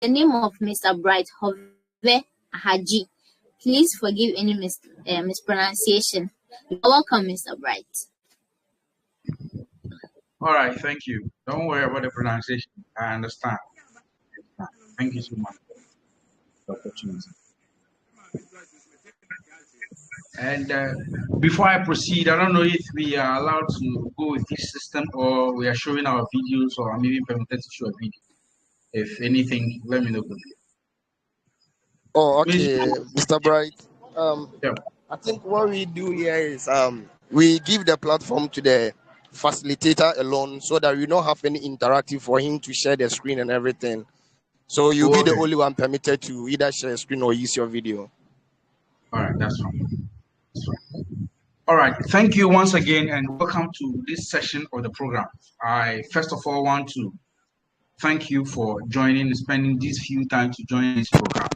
the name of Mr. Bright, Hove Haji. Please forgive any mispronunciation. You're welcome, Mr. Bright. All right, thank you. Don't worry about the pronunciation. I understand. Thank you so much for the opportunity. And before I proceed, I don't know if we are allowed to go with this system or we are showing our videos or I'm even permitted to show a video. If anything, let me know. Oh, okay, Mr. Bright. Yeah. I think what we do here is we give the platform to the facilitator alone so that we don't have any interactive for him to share the screen and everything. So you'll be the only one permitted to either share a screen or use your video. All right, that's fine. All right, thank you once again and welcome to this session of the program. I first of all want to thank you for joining, spending this few time to join this program.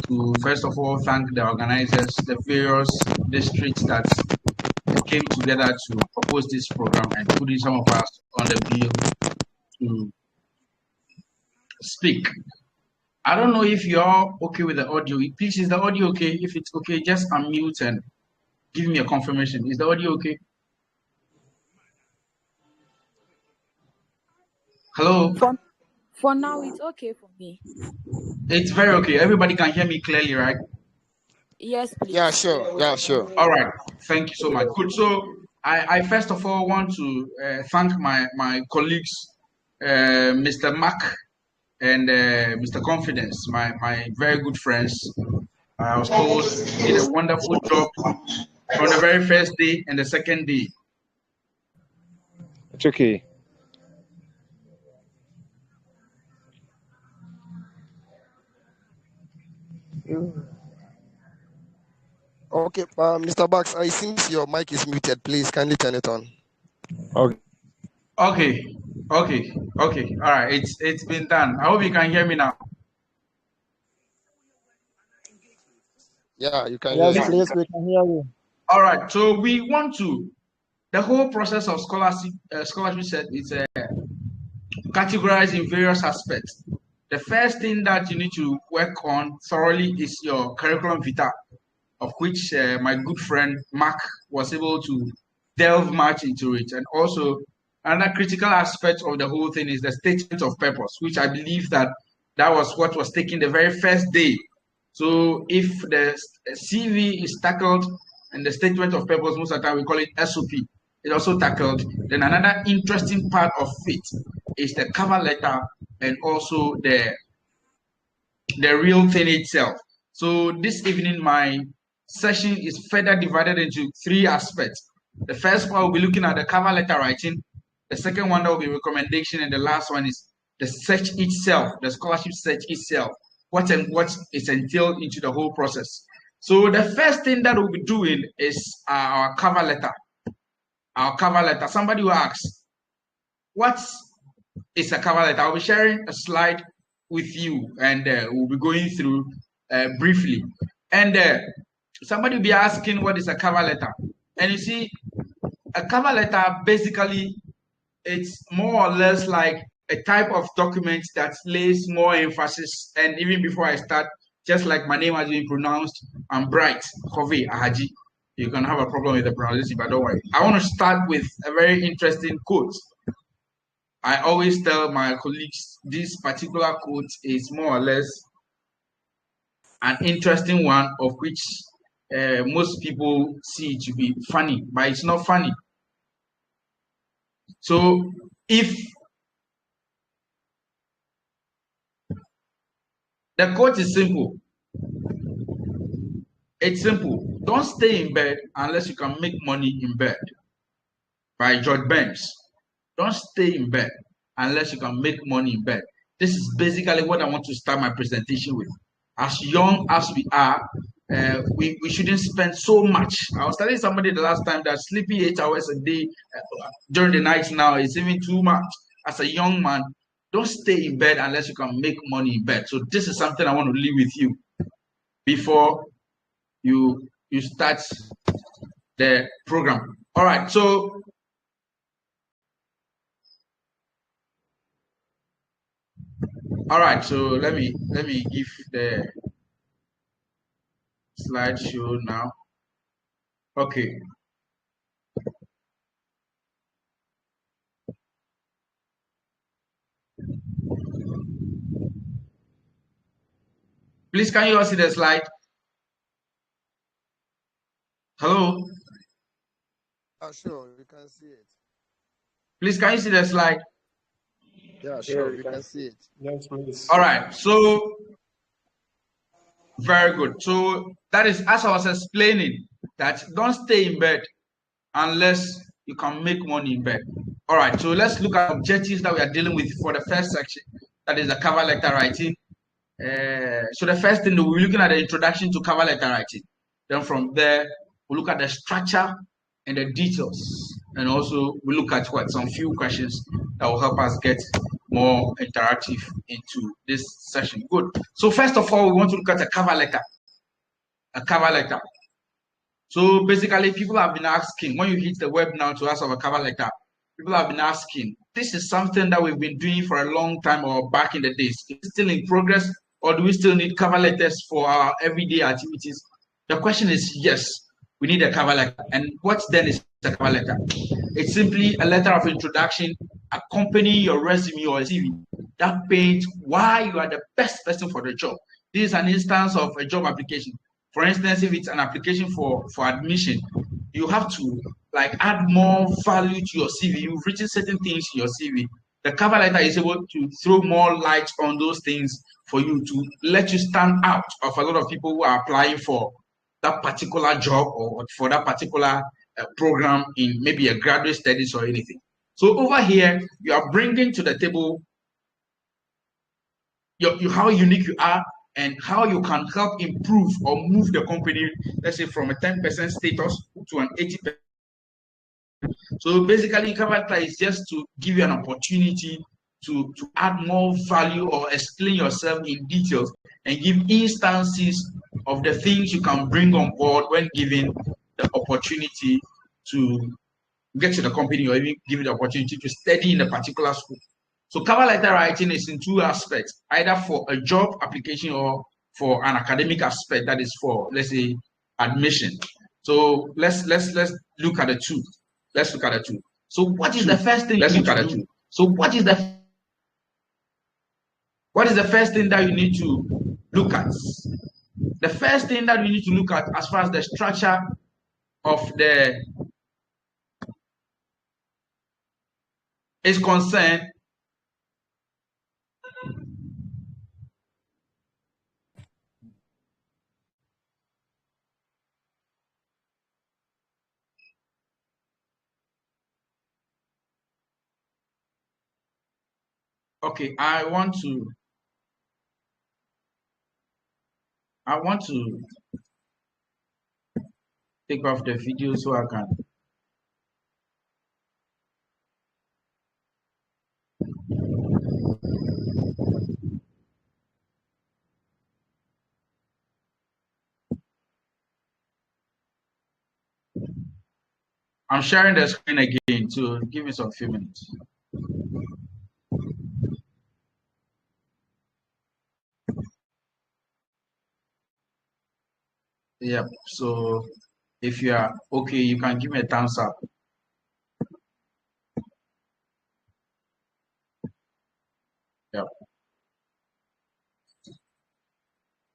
To first of all thank the organizers, the various districts that came together to propose this program and putting some of us on the bill to speak. I don't know if you're okay with the audio. Please, is the audio okay? If it's okay, just unmute and give me a confirmation. Is the audio okay? Hello? For now, it's okay for me. It's very okay. Everybody can hear me clearly, right? Yes, please. Yeah, sure. Yeah, sure. All right. Thank you so much. Good. So I first of all want to thank my colleagues, Mr. Mac and Mr. Confidence, my very good friends. I was told did a wonderful job from the very first day and the second day. It's okay. Okay, Mr. Bax, I think your mic is muted. Please kindly turn it on. Okay. Okay. All right, it's been done. I hope you can hear me now. Yeah, you can hear. Yes, please, we can hear you. All right, so we want to, the whole process of scholarship set is categorized in various aspects. The first thing that you need to work on thoroughly is your curriculum vitae, of which my good friend Mark was able to delve much into it. And also another critical aspect of the whole thing is the statement of purpose, which I believe that was what was taken the very first day. So if the CV is tackled and the statement of purpose, most of the time we call it SOP, is also tackled, then another interesting part of it is the cover letter and also the real thing itself. So this evening, my session is further divided into three aspects. The first one will be looking at the cover letter writing. The second one will be recommendation, and the last one is the search itself, the scholarship search itself, what is entailed into the whole process. So the first thing that we'll be doing is our cover letter. Our cover letter. Somebody will ask, what is a cover letter? I'll be sharing a slide with you, and we'll be going through briefly. And somebody will be asking, what is a cover letter? And you see, a cover letter basically, it's more or less like a type of document that lays more emphasis. And even before I start, just like my name has been pronounced, I'm Bright Hove Haji. You can have a problem with the pronunciation, but don't worry. I want to start with a very interesting quote. I always tell my colleagues this particular quote is more or less an interesting one, of which most people see it to be funny, but it's not funny. So if the quote is simple, it's simple. Don't stay in bed unless you can make money in bed. By George Burns. Don't stay in bed unless you can make money in bed. This is basically what I want to start my presentation with. As young as we are, we shouldn't spend so much. I was telling somebody the last time that sleeping 8 hours a day during the night now is even too much. As a young man, don't stay in bed unless you can make money in bed. So this is something I want to leave with you before you start the program. All right, so All right, so let me give the slideshow now. Okay. Please, can you all see the slide? Hello? Sure, we can see it. Please, can you see the slide? Yeah, sure, we can see it. Yes, please. All right, so very good. So that is, as I was explaining, that don't stay in bed unless you can make money in bed. All right, so let's look at objectives that we are dealing with for the first section. That is the cover letter writing. So the first thing, we're looking at the introduction to cover letter writing. Then from there, we look at the structure and the details. And also we look at some few questions that will help us get more interactive into this session. Good. So first of all, we want to look at a cover letter. A cover letter. So basically, people have been asking, when you hit the web now to ask of a cover letter, people have been asking, this is something that we've been doing for a long time or back in the days. Is it still in progress, or do we still need cover letters for our everyday activities? The question is yes, we need a cover letter. And what then is a cover letter? It's simply a letter of introduction accompanying your resume or CV that paints why you are the best person for the job. This is an instance of a job application. For instance, if it's an application for admission, you have to like add more value to your CV. You've written certain things in your CV. The cover letter is able to throw more light on those things for you to let you stand out of a lot of people who are applying for that particular job or for that particular program in maybe a graduate studies or anything. So over here, you are bringing to the table how unique you are and how you can help improve or move the company, let's say from a 10% status to an 80%. So basically, cover letter is just to give you an opportunity to add more value or explain yourself in details and give instances of the things you can bring on board when given the opportunity to get to the company or even give you the opportunity to study in a particular school. So cover letter writing is in two aspects, either for a job application or for an academic aspect, that is for, let's say, admission. So let's look at the two. Let's look at the two. So what is the first thing? Let's look at the two. So what is the first thing that you need to look at? The first thing that we need to look at as far as the structure of the is concerned okay, I want to take off the video so I can. I'm sharing the screen again, so give me some few minutes. Yep, so if you are okay, you can give me a thumbs up. Yep.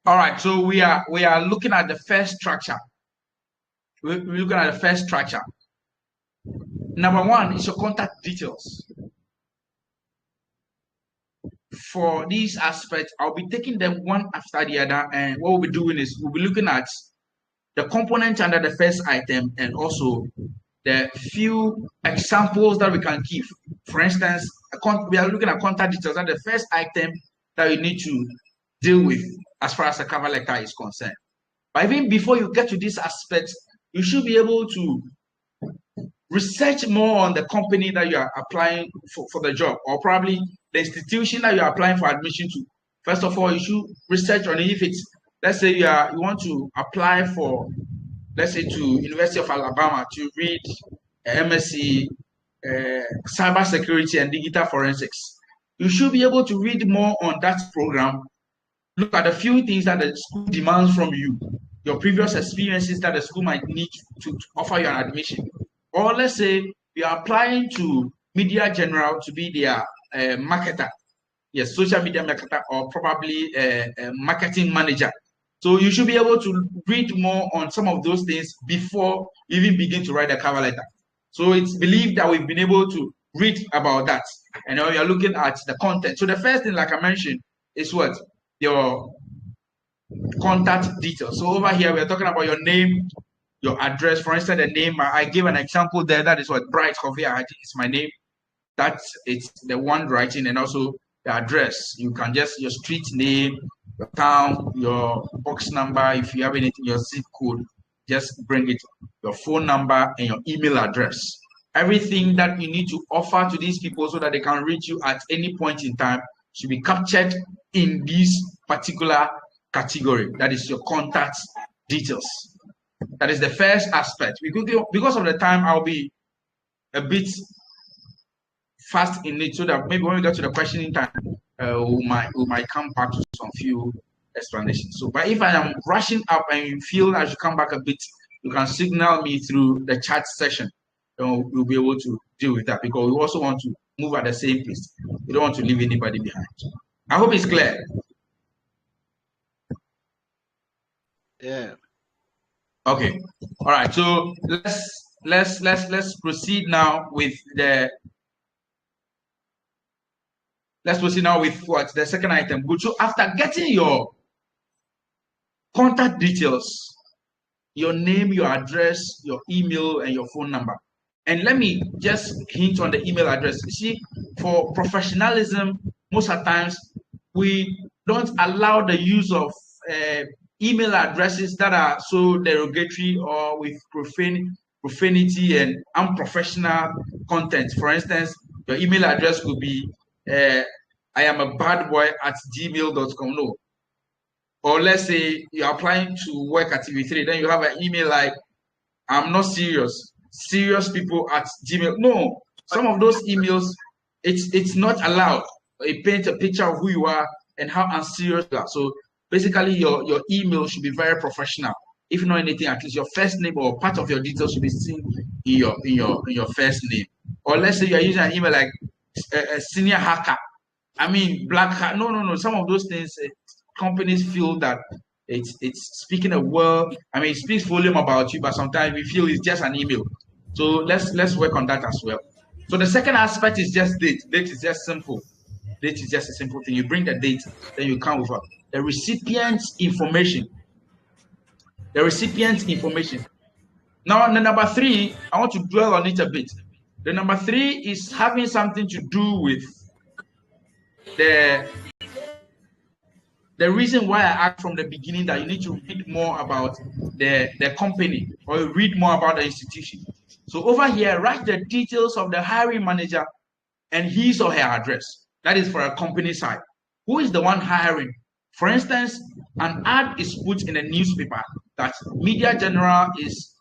All right, so we are looking at the first structure. We're looking at the first structure. Number one is your contact details. For these aspects, I'll be taking them one after the other, and what we'll be doing is we'll be looking at the components under the first item and also the few examples that we can give. For instance, we are looking at contact details. That's the first item that you need to deal with as far as the cover letter is concerned. But even before you get to these aspects, you should be able to research more on the company that you are applying for the job, or probably the institution that you are applying for admission to. First of all, you should research on it. If it's, let's say you want to apply for, let's say, to University of Alabama to read MSc cybersecurity and digital forensics. You should be able to read more on that program. Look at a few things that the school demands from you, your previous experiences that the school might need to offer you an admission. Or let's say you are applying to Media General to be their marketer, yes, social media marketer, or probably a marketing manager. So you should be able to read more on some of those things before you even begin to write a cover letter. So it's believed that we've been able to read about that. And now you're looking at the content. So the first thing, like I mentioned, is what? Your contact details. So over here, we're talking about your name, your address. For instance, the name, I gave an example there. That is what Bright Hovey is my name. That's it's the one writing, and also the address. You can just your street name, your town, your box number. If you have anything, your zip code, just bring it. Your phone number and your email address. Everything that you need to offer to these people so that they can reach you at any point in time should be captured in this particular category. That is your contact details. That is the first aspect. Because of the time, I'll be a bit fast in it so that maybe when we get to the questioning time, we might come back to some few explanations. So, but if I am rushing up and you feel I should come back a bit, you can signal me through the chat session. Then we'll be able to deal with that because we also want to move at the same pace. We don't want to leave anybody behind. I hope it's clear. Yeah. Okay. All right. So let's proceed now with the. Let's proceed now with what the second item. Good. So after getting your contact details, your name, your address, your email, and your phone number. And let me just hint on the email address. You see, for professionalism, most of the times we don't allow the use of email addresses that are so derogatory or with profanity and unprofessional content. For instance, your email address could be I am a bad boy at gmail.com. No. Or let's say you're applying to work at TV3, then you have an email like I'm not serious. Serious people at Gmail. No, some of those emails, it's not allowed. It paints a picture of who you are and how unserious you are. So basically, your email should be very professional. If not anything, at least your first name or part of your details should be seen in your first name. Or let's say you're using an email like a senior hacker. I mean, black hat. No. Some of those things, companies feel that it's speaking a word. I mean, it speaks volume about you, but sometimes we feel it's just an email. So let's work on that as well. So the second aspect is just date. Date is just simple. Date is just a simple thing. You bring the date, then you come with the recipient's information. The recipient's information. Now, the number 3, I want to dwell on it a bit. The number 3 is having something to do with the reason why I asked from the beginning that you need to read more about the company or read more about the institution. So over here, write the details of the hiring manager and his or her address. That is for a company side. Who is the one hiring? For instance, an ad is put in a newspaper that Media General is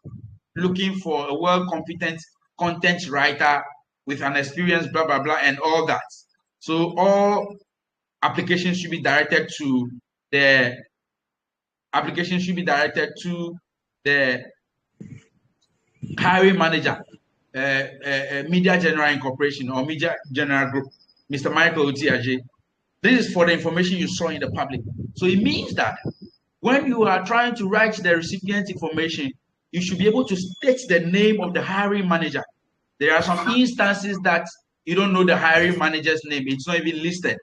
looking for a well-competent content writer with an experience, blah, blah, blah, and all that. So all applications should be directed to the hiring manager, Media General Incorporation or Media General Group, Mr. Michael Otiaje. This is for the information you saw in the public. So it means that when you are trying to write the recipient information, you should be able to state the name of the hiring manager. There are some instances that you don't know the hiring manager's name. It's not even listed.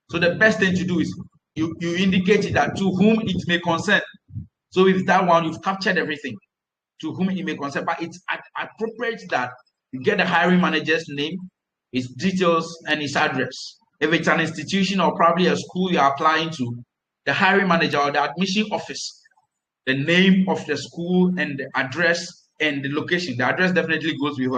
So the best thing to do is you indicate that to whom it may concern. So with that one, you've captured everything to whom it may concern. But it's appropriate that you get the hiring manager's name, his details, and his address. If it's an institution or probably a school you're applying to, the hiring manager or the admission office, the name of the school and the address and the location. The address definitely goes with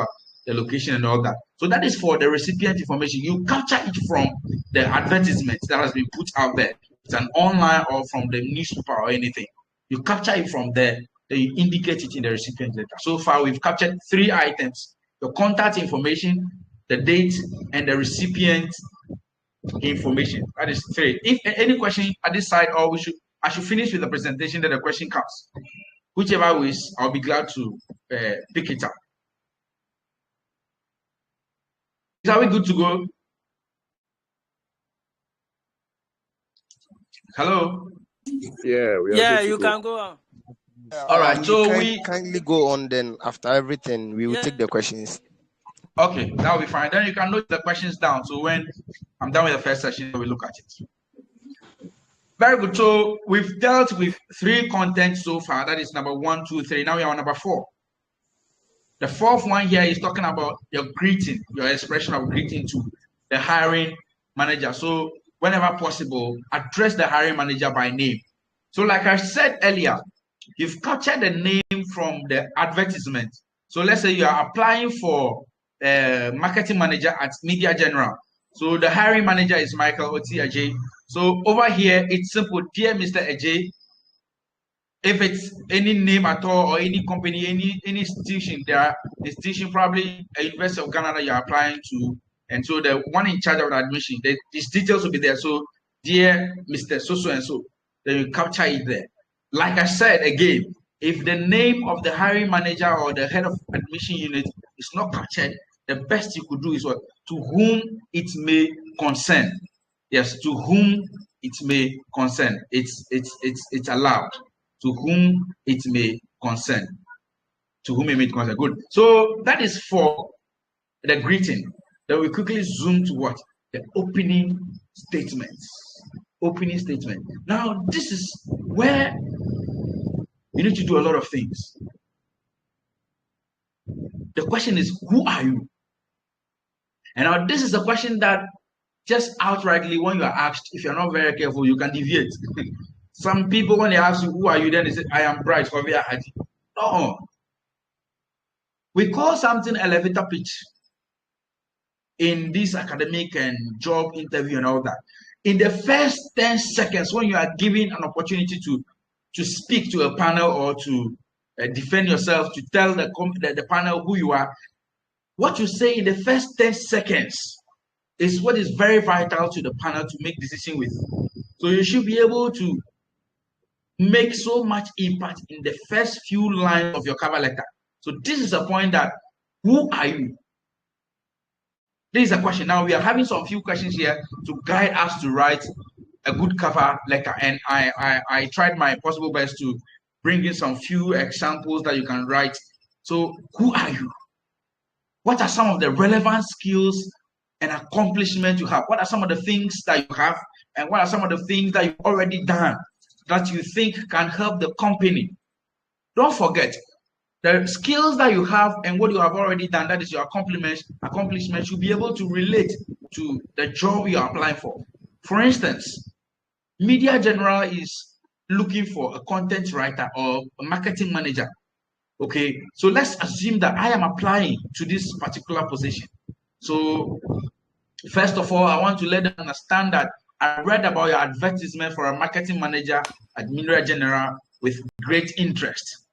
the location and all that. So that is for the recipient information. You capture it from the advertisement that has been put out there. It's an online or from the newspaper or anything. You capture it from there, then you indicate it in the recipient letter. So far, we've captured 3 items: your contact information, the date, and the recipient information. That is 3. If any question at this side, or I should finish with the presentation, then the question comes. Whichever ways, I'll be glad to pick it up. Are we good to go? Hello? Yeah, we are Yeah, good to you go. can go on. All right, so we kindly go on. Then after everything, we will Yeah. take the questions. Okay, that will be fine. Then you can note the questions down. So when I'm done with the first session, we look at it. Very good. So we've dealt with 3 contents so far. That is number 1, 2, 3. Now we are on number 4. The 4th one here is talking about your greeting, your expression of greeting to the hiring manager. So whenever possible, address the hiring manager by name. So like I said earlier, you've captured the name from the advertisement. So let's say you are applying for a marketing manager at Media General. So the hiring manager is Michael Oti Ajay. So over here, it's simple. Dear Mr. Ajay, if it's any name at all, or any company, any institution, there are institution, probably a University of Ghana that you're applying to, and so the one in charge of the admission, these details will be there. So dear Mr. So and so, then you capture it there. Like I said again, if the name of the hiring manager or the head of admission unit is not captured, the best you could do is what? To whom it may concern. Yes, to whom it may concern. It's allowed. To whom it may concern. To whom it may concern. Good. So that is for the greeting. Then we quickly zoom to what? The opening statements. Opening statement. Now, this is where you need to do a lot of things. The question is, who are you? And now this is a question that just outrightly, when you are asked, if you're not very careful, you can deviate. Some people, when they ask you, who are you? Then they say, I am Bright Hovia Haji. No. We call something elevator pitch in this academic and job interview and all that. In the first 10 seconds, when you are given an opportunity to speak to a panel or to defend yourself, to tell the panel who you are, what you say in the first 10 seconds is what is very vital to the panel to make decision with. So you should be able to make so much impact in the first few lines of your cover letter. So this is a point that, who are you? This is a question. Now we are having some few questions here to guide us to write a good cover letter. And I tried my possible best to bring in some few examples that you can write. So who are you? What are some of the relevant skills and accomplishments you have? What are some of the things that you have? And what are some of the things that you've already done that you think can help the company? Don't forget, the skills that you have and what you have already done, that is your accomplishments, you'll be able to relate to the job you are applying for. For instance, Media General is looking for a content writer or a marketing manager. Okay, so let's assume that I am applying to this particular position. So first of all, I want to let them understand that I read about your advertisement for a marketing manager at Media General with great interest.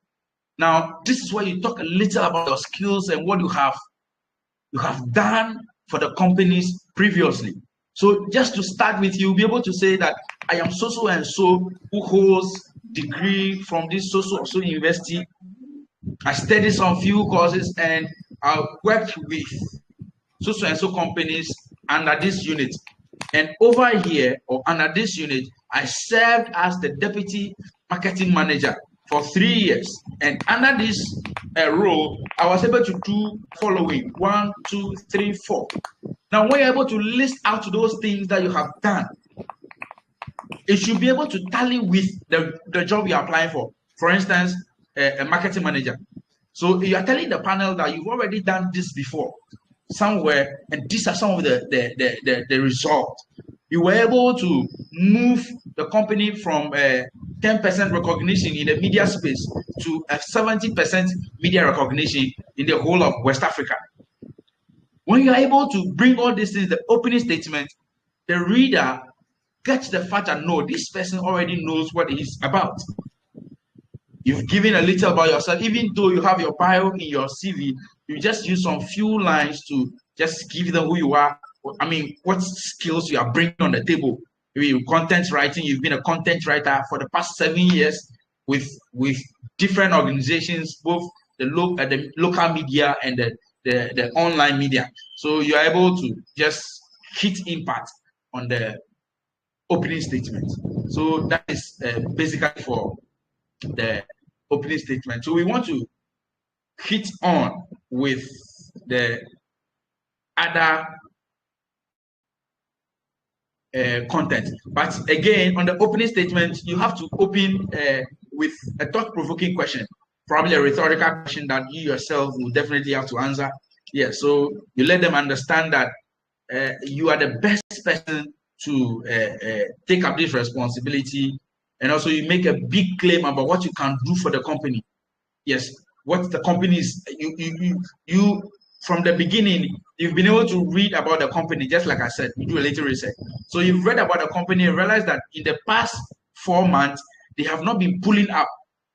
Now, this is where you talk a little about your skills and what you have done for the companies previously. So just to start with, you'll be able to say that I am so and so who holds degree from this so university. I studied some few courses and I worked with so and so companies under this unit. And over here, or under this unit, I served as the deputy marketing manager for 3 years. And under this role, I was able to do following 1, 2, 3, 4. Now, when you're able to list out those things that you have done, it should be able to tally with the job you're applying for. For instance, a marketing manager. So you are telling the panel that you've already done this before somewhere, and these are some of the results. You were able to move the company from 10% recognition in the media space to a 70% media recognition in the whole of West Africa. When you're able to bring all these things, the opening statement, the reader gets the fact that no, this person already knows what he's about. You've given a little about yourself, even though you have your bio in your CV, you just use some few lines to just give them who you are, what skills you are bringing on the table. Maybe content writing, you've been a content writer for the past 7 years with different organizations, both the local media and the online media. So you are able to just hit impact on the opening statement. So that is basically for the opening statement. So we want to hit on with the other content. But again, on the opening statement, you have to open with a thought-provoking question, probably a rhetorical question that you yourself will definitely have to answer. Yeah, so you let them understand that you are the best person to take up this responsibility, and also you make a big claim about what you can do for the company. Yes, what the company is. You from the beginning, you've been able to read about the company, just like I said, you do a little research. So you've read about the company and realized that in the past 4 months, they have not been pulling up.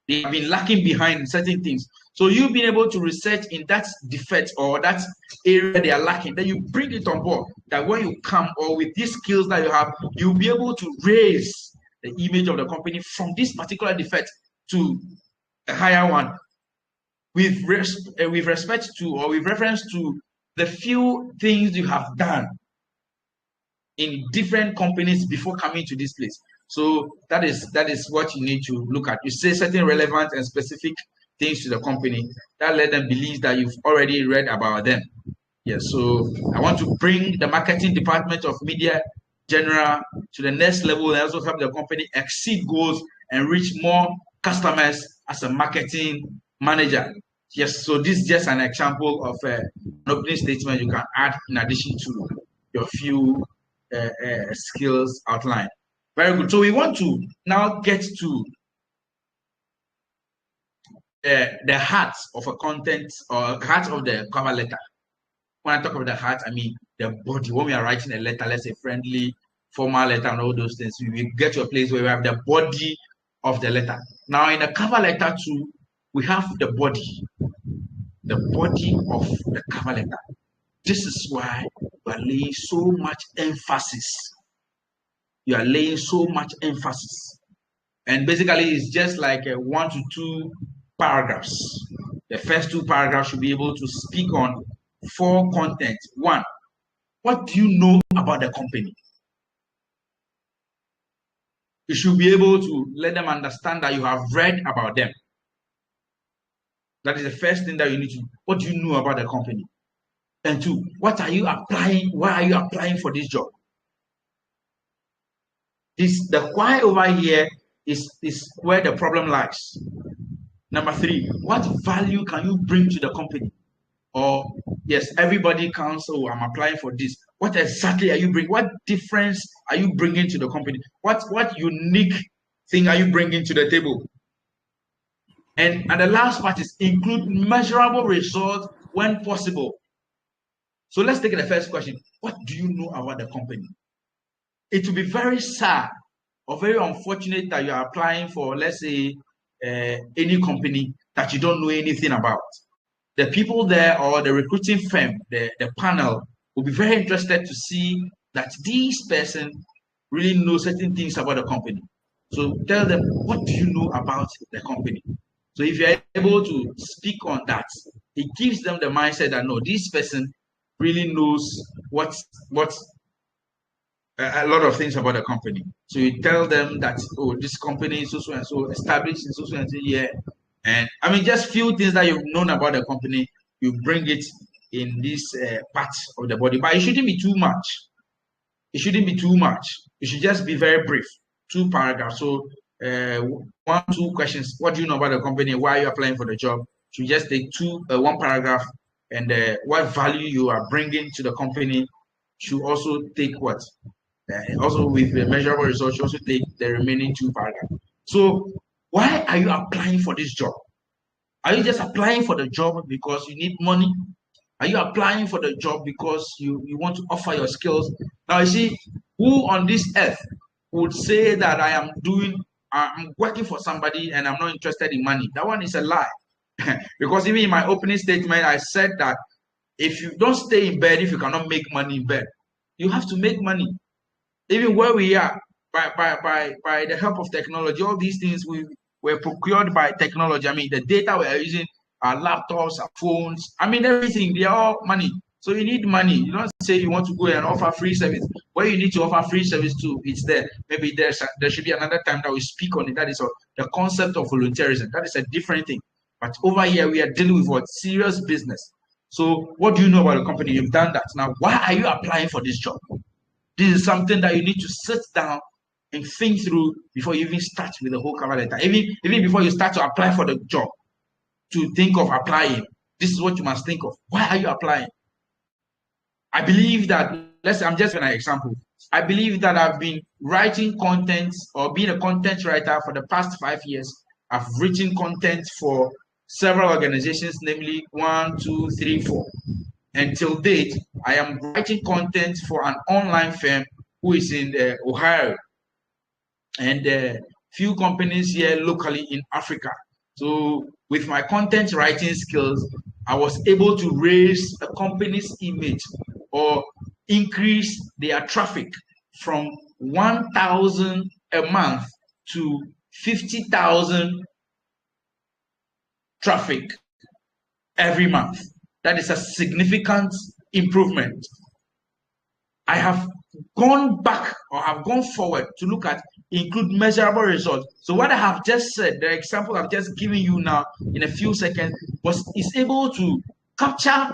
They have been lacking behind certain things. So you've been able to research in that defect or that area they are lacking. Then you bring it on board that when you come or with these skills that you have, you'll be able to raise the image of the company from this particular defect to a higher one with respect to or with reference to the few things you have done in different companies before coming to this place. So that is what you need to look at. You say certain relevant and specific things to the company that let them believe that you've already read about them. Yes, so I want to bring the marketing department of Media General to the next level and also help the company exceed goals and reach more customers as a marketing manager. Yes, so this is just an example of an opening statement you can add in addition to your few skills outlined. Very good. So we want to now get to the heart of a content or heart of the cover letter. When I talk about the heart, I mean the body. When we are writing a letter, let's say friendly, formal letter, and all those things, we will get to a place where we have the body of the letter. Now, in a cover letter too, we have the body of the cover letter. This is why we are laying so much emphasis. You are laying so much emphasis. And basically, it's just like 1 to 2 paragraphs. The first 2 paragraphs should be able to speak on 4 content. 1, what do you know about the company? You should be able to let them understand that you have read about them. That is the first thing that you need to. What do you know about the company? And 2, what are you applying? Why are you applying for this job? The why over here is where the problem lies. Number 3, what value can you bring to the company? Or yes, everybody counts. Oh, I'm applying for this. What exactly are you bringing? What difference are you bringing to the company? What unique thing are you bringing to the table? And the last part is include measurable results when possible. So let's take the first question. What do you know about the company? It will be very sad or very unfortunate that you are applying for, let's say, any company that you don't know anything about. The people there or the recruiting firm, the panel, will be very interested to see that this person really knows certain things about the company. So tell them, what do you know about the company? So if you're able to speak on that, it gives them the mindset that no, this person really knows what a lot of things about the company. So you tell them that, oh, this company is so and so established in so and so year. And I mean, just few things that you've known about the company, you bring it in this part of the body. But it shouldn't be too much. It shouldn't be too much. It should just be very brief. 2 paragraphs. So 1, 2 questions. What do you know about the company? Why are you applying for the job? Should just take 1 paragraph. And what value you are bringing to the company should also take what? Also with the measurable results, you also take the remaining 2 paragraphs. So why are you applying for this job? Are you just applying for the job because you need money? Are you applying for the job because you want to offer your skills? Now, you see, who on this earth would say that I'm working for somebody and I'm not interested in money? That one is a lie. Because even in my opening statement, I said that if you don't stay in bed, if you cannot make money in bed, you have to make money. Even where we are, by the help of technology, all these things we were procured by technology. I mean, the data we are using, our laptops, our phones, I mean, everything, they are all money. So you need money. You don't say you want to go and offer free service. Where you need to offer free service to, it's there. Maybe there should be another time that we speak on it. That is the concept of volunteerism. That is a different thing. But over here, we are dealing with what? Serious business. So what do you know about the company? You've done that. Now, why are you applying for this job? This is something that you need to sit down and think through before you even start with the whole cover letter. Even before you start to apply for the job, to think of applying. This is what you must think of. Why are you applying? I believe that, I'm just giving an example. I believe that I've been writing content or being a content writer for the past 5 years. I've written content for several organizations, namely 1, 2, 3, 4. Until date, I am writing content for an online firm who is in Ohio and few companies here locally in Africa. So with my content writing skills, I was able to raise a company's image or increase their traffic from 1,000 a month to 50,000 traffic every month. That is a significant improvement. I have gone back or have gone forward to look at include measurable results. So what I have just said, the example I've just given you now in a few seconds, is able to capture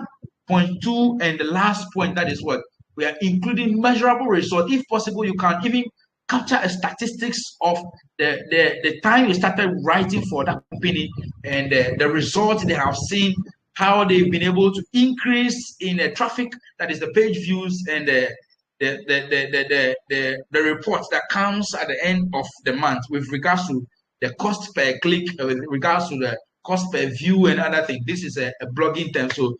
point 2 and the last point. That is what we are including measurable results. If possible, you can even capture a statistics of the time you started writing for that company and the results they have seen, how they've been able to increase in the traffic, that is the page views, and the reports that comes at the end of the month with regards to the cost per click, with regards to the cost per view and other things. This is a blogging term, so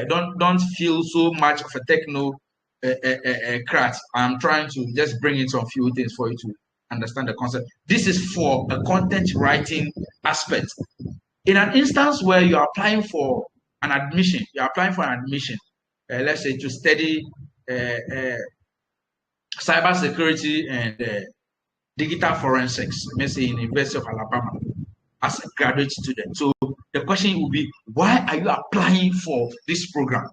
don't feel so much of a techno crat. I'm trying to just bring in some few things for you to understand the concept. This is for a content writing aspect. In an instance where you are applying for an admission, let's say to study cybersecurity and digital forensics, let's say in the University of Alabama, as a graduate student. So the question will be, why are you applying for this program?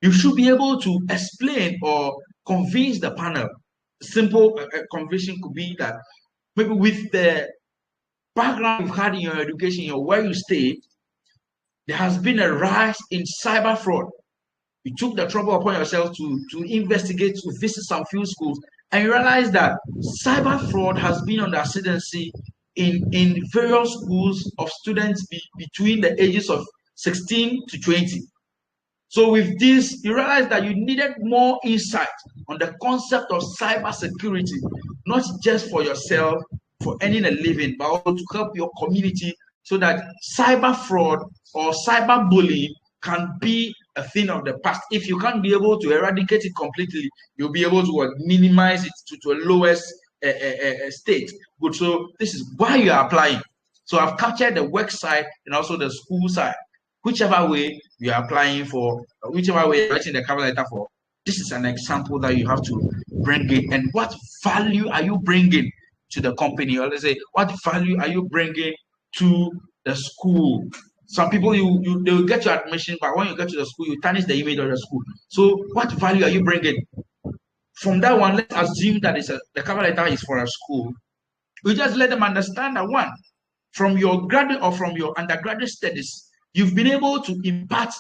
You should be able to explain or convince the panel. Simple conviction could be that maybe with the background you've had in your education or where you stay, there has been a rise in cyber fraud. You took the trouble upon yourself to investigate, to visit some few schools, and you realize that cyber fraud has been on the ascendancy in various schools of students between the ages of 16 to 20. So with this, you realize that you needed more insight on the concept of cybersecurity, not just for yourself, for earning a living, but also to help your community so that cyber fraud or cyber bullying can be a thing of the past. If you can't be able to eradicate it completely, you'll be able to minimize it to a lowest state. Good. So this is why you are applying. So I've captured the work side and also the school side. Whichever way you are applying for, whichever way you're writing the cover letter for, this is an example that you have to bring in. And what value are you bringing to the company? Or let's say, what value are you bringing to the school? Some people, they will get your admission, but when you get to the school, you tarnish the image of the school. So what value are you bringing? From that one, let's assume that the cover letter is for a school. We just let them understand that, one, from your graduate or from your undergraduate studies, you've been able to impact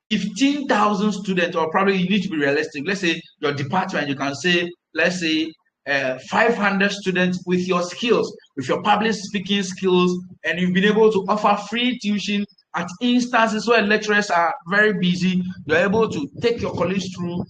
15,000 students, or probably you need to be realistic. Let's say your department, you can say, let's say 500 students with your skills, with your public speaking skills, and you've been able to offer free tuition at instances where lecturers are very busy. You're able to take your colleagues through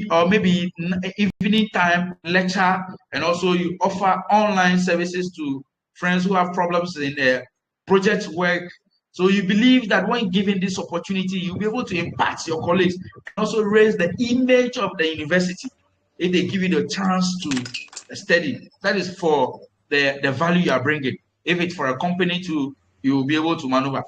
or maybe evening time lecture, and also you offer online services to friends who have problems in their project work. So you believe that when given this opportunity, you'll be able to impact your colleagues and also raise the image of the university if they give you the chance to study. That is for the value you are bringing. If it's for a company you will be able to maneuver.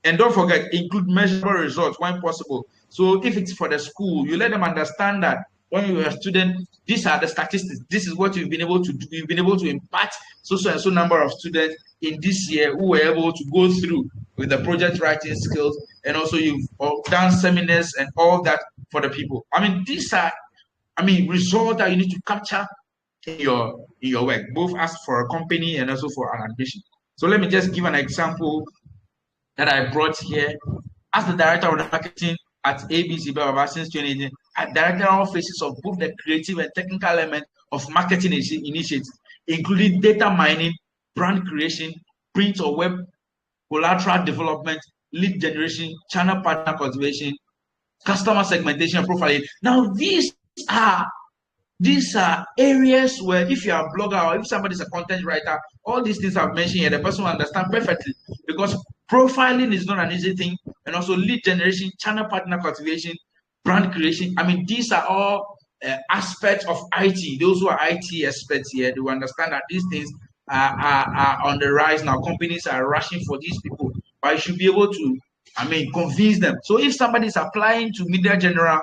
And don't forget, include measurable results when possible. So if it's for the school, you let them understand that when you were a student, these are the statistics. This is what you've been able to do. You've been able to impact so and so number of students in this year who were able to go through with the project writing skills, and also you've done seminars and all that for the people. I mean, these are, results that you need to capture in your work, both as for a company and also for an admission. So let me just give an example that I brought here. As the director of marketing at ABC Baba since 2018, I directed all phases of both the creative and technical element of marketing initiatives, including data mining, brand creation, print or web collateral development, lead generation, channel partner cultivation, customer segmentation, profiling. Now, these are areas where if you are a blogger or if somebody's a content writer, all these things I've mentioned here, the person will understand perfectly, because profiling is not an easy thing, and also lead generation, channel partner cultivation, brand creation. These are all aspects of IT. Those who are IT experts here, they will understand that these things are on the rise now. Companies are rushing for these people, but you should be able to, convince them. So if somebody is applying to Media General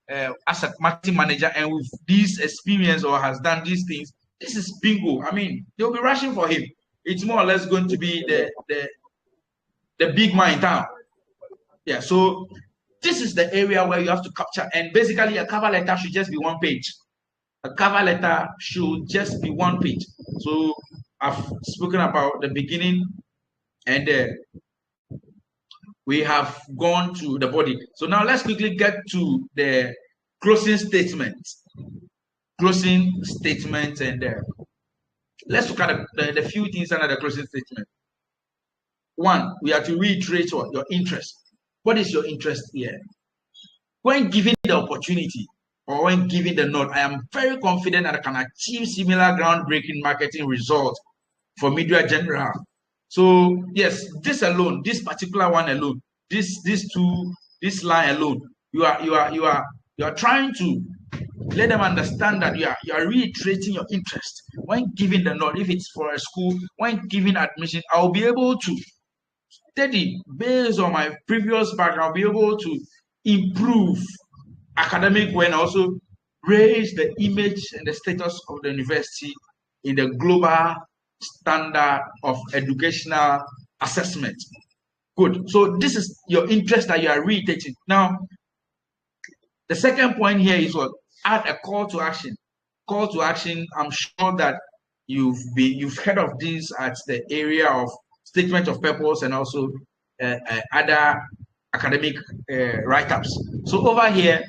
as a marketing manager and with this experience or has done these things, this is bingo. They'll be rushing for him. It's more or less going to be the big man in town. Yeah, so this is the area where you have to capture, and basically a cover letter should just be one page. A cover letter should just be one page. So I've spoken about the beginning, and we have gone to the body. So now let's quickly get to the closing statement. Closing statement, and let's look at the few things under the closing statement. One, we have to reiterate your interest. What is your interest here? When given the opportunity or when given the nod, I am very confident that I can achieve similar groundbreaking marketing results for Media General. So yes, this alone, this particular one alone, this line alone, you are trying to let them understand that you are reiterating your interest. When giving the nod, if it's for a school, when giving admission, I'll be able to study based on my previous background. I'll be able to improve academic and also raise the image and the status of the university in the global standard of educational assessment. Good. So this is your interest that you are reiterating. Now, the second point here is what? Add a call to action. Call to action. I'm sure that you've heard of this at the area of statement of purpose and also other academic write-ups. So over here,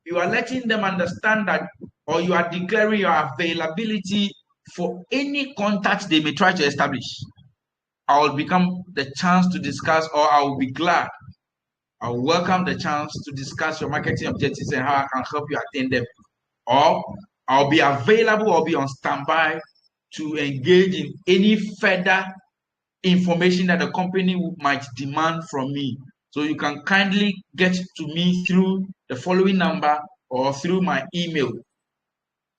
you are letting them understand that, or you are declaring your availability for any contact they may try to establish. I will become the chance to discuss, or I will be glad. I will welcome the chance to discuss your marketing objectives and how I can help you attain them. Or I'll be available or be on standby to engage in any further information that the company might demand from me. So you can kindly get to me through the following number or through my email.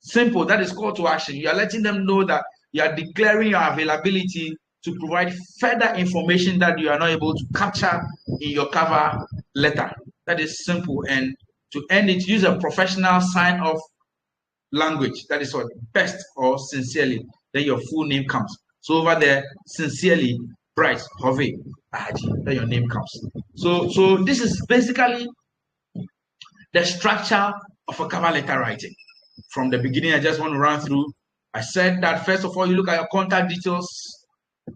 Simple. That is call to action. You are letting them know that you are declaring your availability to provide further information that you are not able to capture in your cover letter. That is simple. And to end it, use a professional sign-off language. That is what? Best or sincerely. Then your full name comes. So over there, sincerely, Bryce Hovey Ahaji, then your name comes. So this is basically the structure of a cover letter writing. From the beginning, I just want to run through. I said that first of all, you look at your contact details.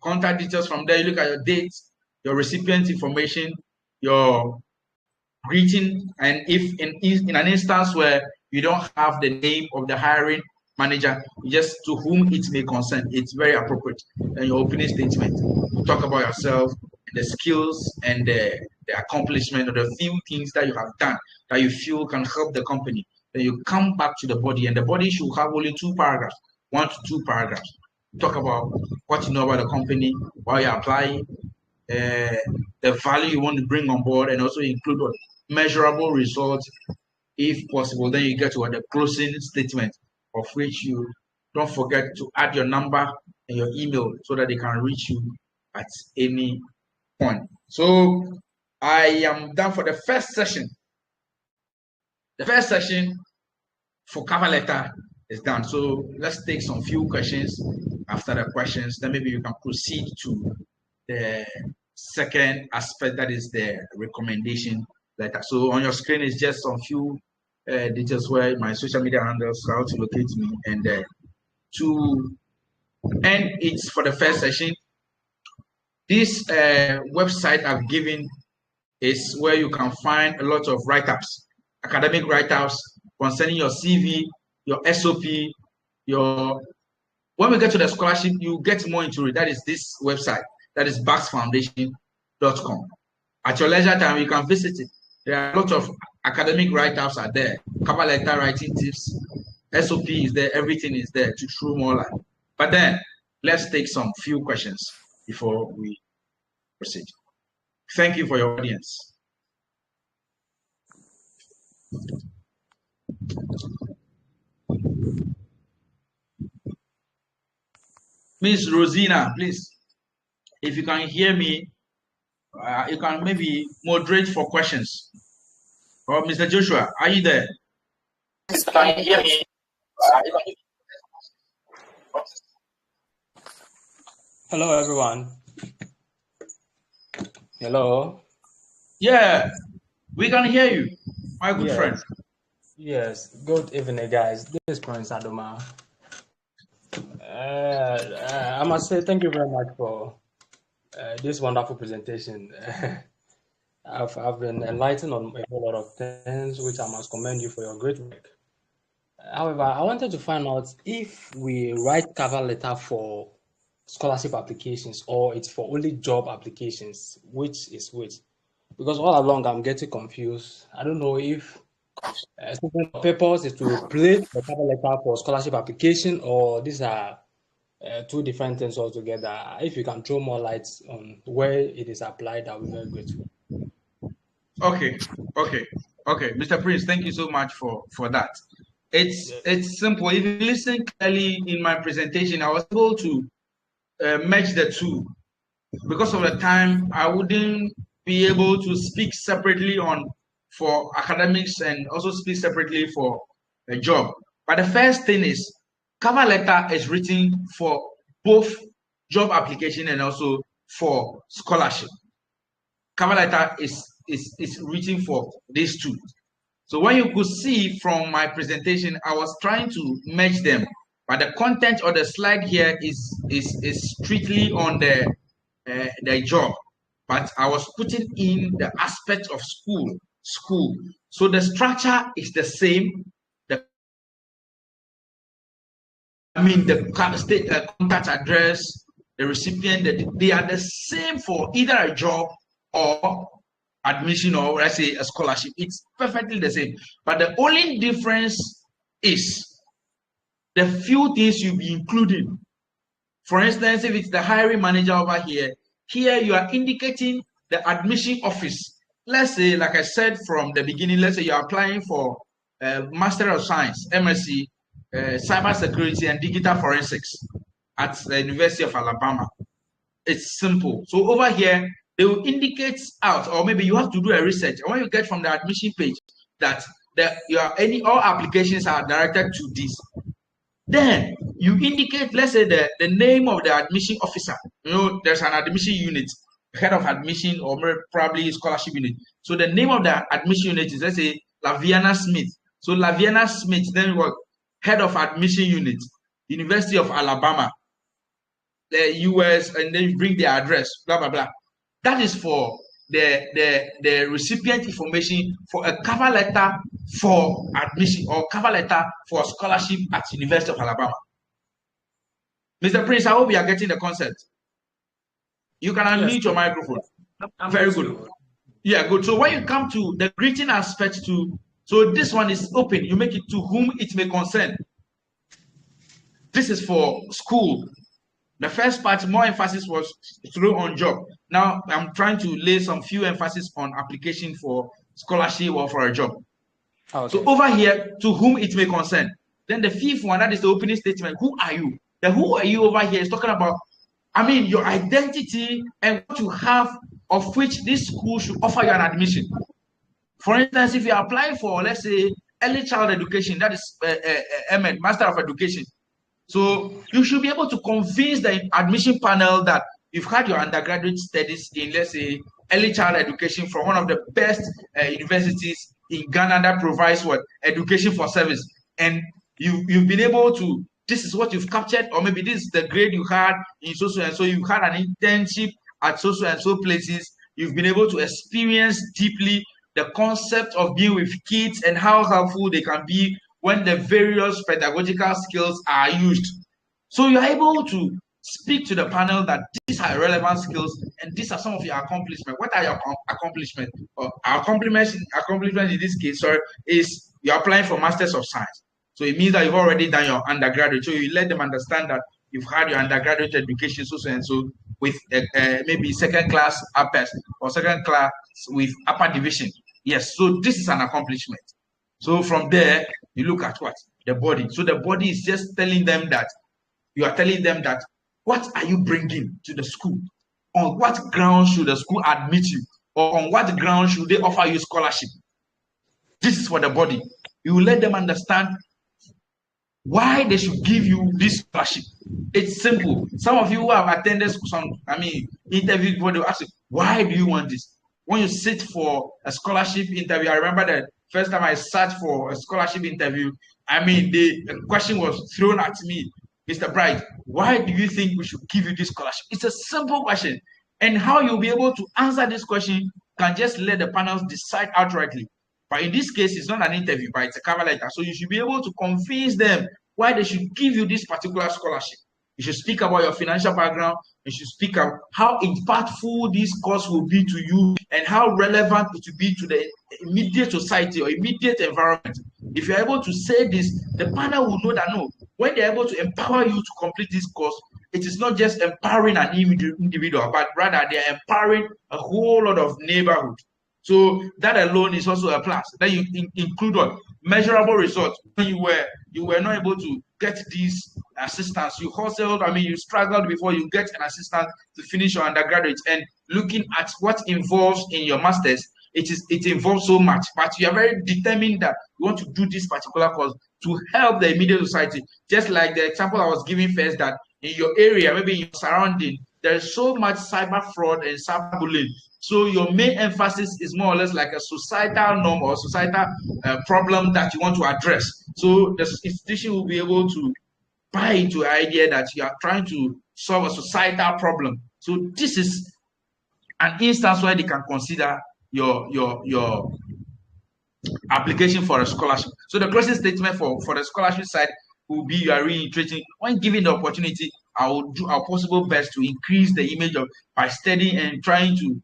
Contact details. From there, you look at your dates, your recipient information, your greeting, and if in an instance where you don't have the name of the hiring manager, just to whom it may concern, it's very appropriate. And your opening statement, you talk about yourself, the skills and the accomplishment, or the few things that you have done that you feel can help the company. Then you come back to the body, and the body should have only 2 paragraphs, 1 to 2 paragraphs. Talk about what you know about the company, why you're applying, the value you want to bring on board, and also include measurable results if possible. Then you get to the closing statement, of which you don't forget to add your number and your email so that they can reach you at any point. So I am done for the first session. The first session for cover letter is done. So let's take some few questions. After the questions, then maybe you can proceed to the second aspect, that is the recommendation letter. So on your screen is just some few details where my social media handles, how to locate me, and to end it for the first session. This website I've given is where you can find a lot of write-ups, academic write-ups concerning your CV, your SOP, your. When we get to the scholarship, you get more into it. That is this website. That is baxfoundation.com. At your leisure time, you can visit it. There are a lot of academic write-ups are there. Cover letter writing tips, SOP is there. Everything is there to throw more light. But then, let's take some few questions before we proceed. Thank you for your audience. Miss Rosina, please, if you can hear me, you can maybe moderate for questions. Or Mr. Joshua, are you there? Can you hear me? Hello, everyone. Hello. Yeah, we can hear you, my good friend. Yes. Good evening, guys. This is Prince Adoma. I must say thank you very much for this wonderful presentation. I've been enlightened on a whole lot of things, which I must commend you for your great work. However, I wanted to find out if we write cover letter for scholarship applications or it's for only job applications, which is which? Because all along I'm getting confused. I don't know if student purpose is to replace the cover letter for scholarship application, or these are two different things altogether. If you can throw more light on where it is applied, that would be very grateful. Okay. Mr. Prince, thank you so much for that. It's simple. If you listen clearly in my presentation, I was able to merge the two. Because of the time, I wouldn't be able to speak separately for academics and also speak separately for a job. But the first thing is, cover letter is written for both job application and also for scholarship. Cover letter is written for these two. So when you could see from my presentation, I was trying to merge them, but the content of the slide here is strictly on the job. But I was putting in the aspect of school. So the structure is the same. The contact address, the recipient, they are the same for either a job or admission, or let's say a scholarship. It's perfectly the same. But the only difference is the few things you'll be including. For instance, if it's the hiring manager over here you are indicating the admission office. Let's say, like I said from the beginning, let's say you're applying for Master of Science, MSc, Cybersecurity and Digital Forensics at the University of Alabama. It's simple. So over here, they will indicate out, or maybe you have to do a research. And when you get from the admission page that all applications are directed to this, then you indicate, let's say, the name of the admission officer. There's an admission unit, head of admission, or probably scholarship unit. So the name of the admission unit is, let's say, Laviana Smith. So Laviana Smith, then what? Head of admission unit, University of Alabama, the US, and then you bring the address, blah blah blah. That is for the recipient information for a cover letter for admission or cover letter for scholarship at University of Alabama. Mr. Prince, I hope you are getting the concept. You can unmute your microphone. Very good. Yeah, good. So when you come to the greeting aspect so this one is open. You make it to whom it may concern. This is for school. The first part, more emphasis was through on job. Now I'm trying to lay some few emphasis on application for scholarship or for a job. Okay. So over here, to whom it may concern. Then the fifth one, that is the opening statement. Who are you? The who are you over here is talking about, your identity and what you have, of which this school should offer you an admission. For instance, if you apply for, let's say, early child education, that is MEd, Master of Education. So you should be able to convince the admission panel that you've had your undergraduate studies in, let's say, early child education from one of the best universities in Ghana that provides what education for service, and you've been able to. This is what you've captured, or maybe this is the grade you had in so and so. You had an internship at so and so places. You've been able to experience deeply the concept of being with kids and how helpful they can be when the various pedagogical skills are used. So you're able to speak to the panel that these are relevant skills and these are some of your accomplishments. What are your accomplishments? Or accomplishments in this case, sorry, is you're applying for Masters of Science. So it means that you've already done your undergraduate. So you let them understand that you've had your undergraduate education, so and so, with maybe second class uppers or second class with upper division. Yes, so this is an accomplishment. So from there, you look at what? The body. So the body is just telling them that, you are telling them that, what are you bringing to the school? On what ground should the school admit you? Or on what ground should they offer you scholarship? This is for the body. You will let them understand why they should give you this scholarship. It's simple. Some of you who have attended some, interviews before, they will ask you, why do you want this? When you sit for a scholarship interview, I remember the first time I sat for a scholarship interview, the question was thrown at me, Mr. Bright, why do you think we should give you this scholarship? It's a simple question. And how you'll be able to answer this question can just let the panels decide outrightly. But in this case, it's not an interview, but it's a cover letter. So you should be able to convince them why they should give you this particular scholarship. You should speak about your financial background. You should speak about how impactful this course will be to you and how relevant it will be to the immediate society or immediate environment. If you're able to say this, the panel will know that no, when they're able to empower you to complete this course, it is not just empowering an individual, but rather they're empowering a whole lot of neighborhood. So that alone is also a plus. Then you include what? Measurable results. When you were not able to get these assistance, you hustled, you struggled before you get an assistant to finish your undergraduate. And looking at what involves in your masters, it involves so much, but you are very determined that you want to do this particular course to help the immediate society. Just like the example I was giving first, that in your area, maybe in your surrounding, there is so much cyber fraud and cyber bullying. So your main emphasis is more or less like a societal norm or societal problem that you want to address. So the institution will be able to buy into the idea that you are trying to solve a societal problem. So this is an instance where they can consider your application for a scholarship. So the closing statement for the scholarship side will be, you are reiterating, when given the opportunity, I will do our possible best to increase the image of by studying and trying to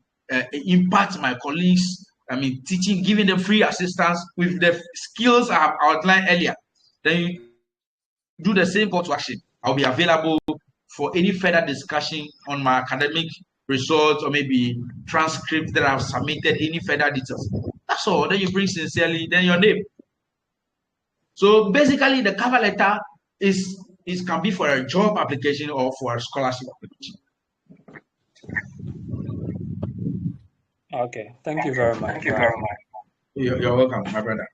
impact my colleagues. Teaching, giving them free assistance with the skills I have outlined earlier. Then you do the same call to action. I'll be available for any further discussion on my academic results or maybe transcripts that I've submitted, any further details. That's all. Then you bring sincerely, then your name. So basically, the cover letter can be for a job application or for a scholarship application. Okay, thank you very much. Thank you very much. You're welcome, my brother.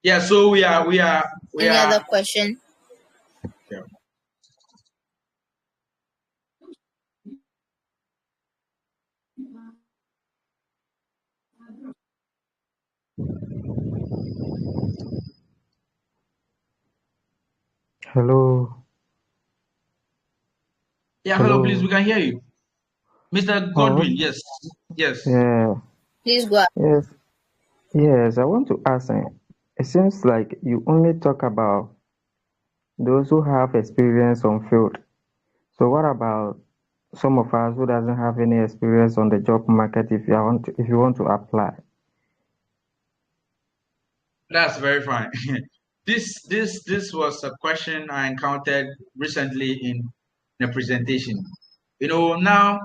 Yeah, so we are. Any other question? Yeah. Hello. Yeah, hello, please, we can hear you. Mr. Godwin, yes. Yeah. Please go ahead. Yes, I want to ask, it seems like you only talk about those who have experience on field. So what about some of us who doesn't have any experience on the job market if you want to apply? That's very fine. This was a question I encountered recently in the presentation. Now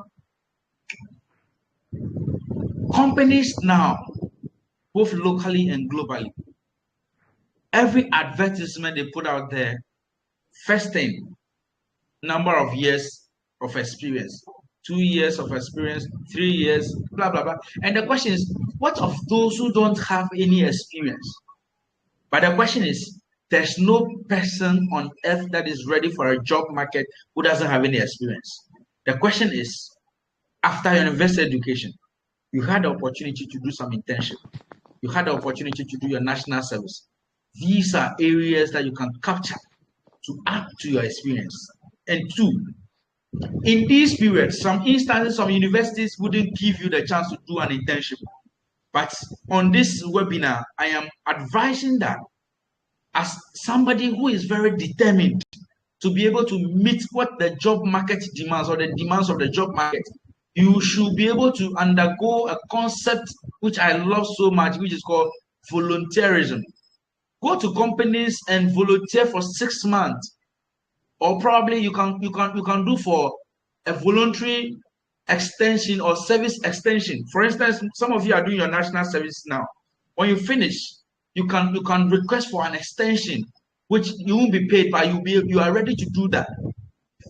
companies now, both locally and globally, every advertisement they put out there, first thing, number of years of experience, 2 years of experience, 3 years, blah, blah, blah. And the question is, what of those who don't have any experience? But the question is, there's no person on earth that is ready for a job market who doesn't have any experience. The question is, after university education, you had the opportunity to do some internship. You had the opportunity to do your national service. These are areas that you can capture to add to your experience. And two, in these periods, some instances, some universities wouldn't give you the chance to do an internship. But on this webinar, I am advising that as somebody who is very determined to be able to meet what the job market demands or the demands of the job market, you should be able to undergo a concept which I love so much, which is called volunteerism. Go to companies and volunteer for 6 months, or probably you can do for a voluntary extension or service extension. For instance, some of you are doing your national service now. When you finish, you can request for an extension, which you won't be paid, but you are ready to do that.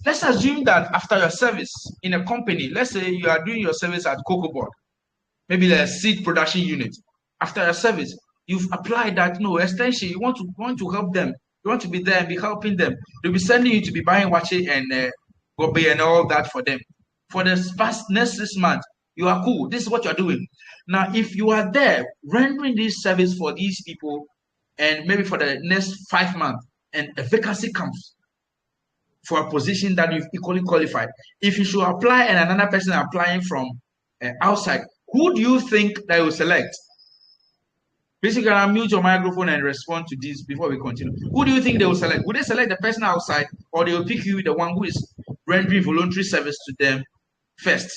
Let's assume that after your service in a company, let's say you are doing your service at Cocoa Board, maybe the seed production unit. After your service, you've applied that extension. You want to help them. You want to be there and be helping them. They'll be sending you to be buying wache and gobe and all that for them. For the next 6 months, you are cool. This is what you're doing. Now, if you are there rendering this service for these people, and maybe for the next 5 months, and a vacancy comes for a position that you've equally qualified, if you should apply and another person applying from outside, who do you think they will select? Basically, I'll mute your microphone and respond to this before we continue. Who do you think they will select? Would they select the person outside, or they will pick you, the one who is rendering voluntary service to them first?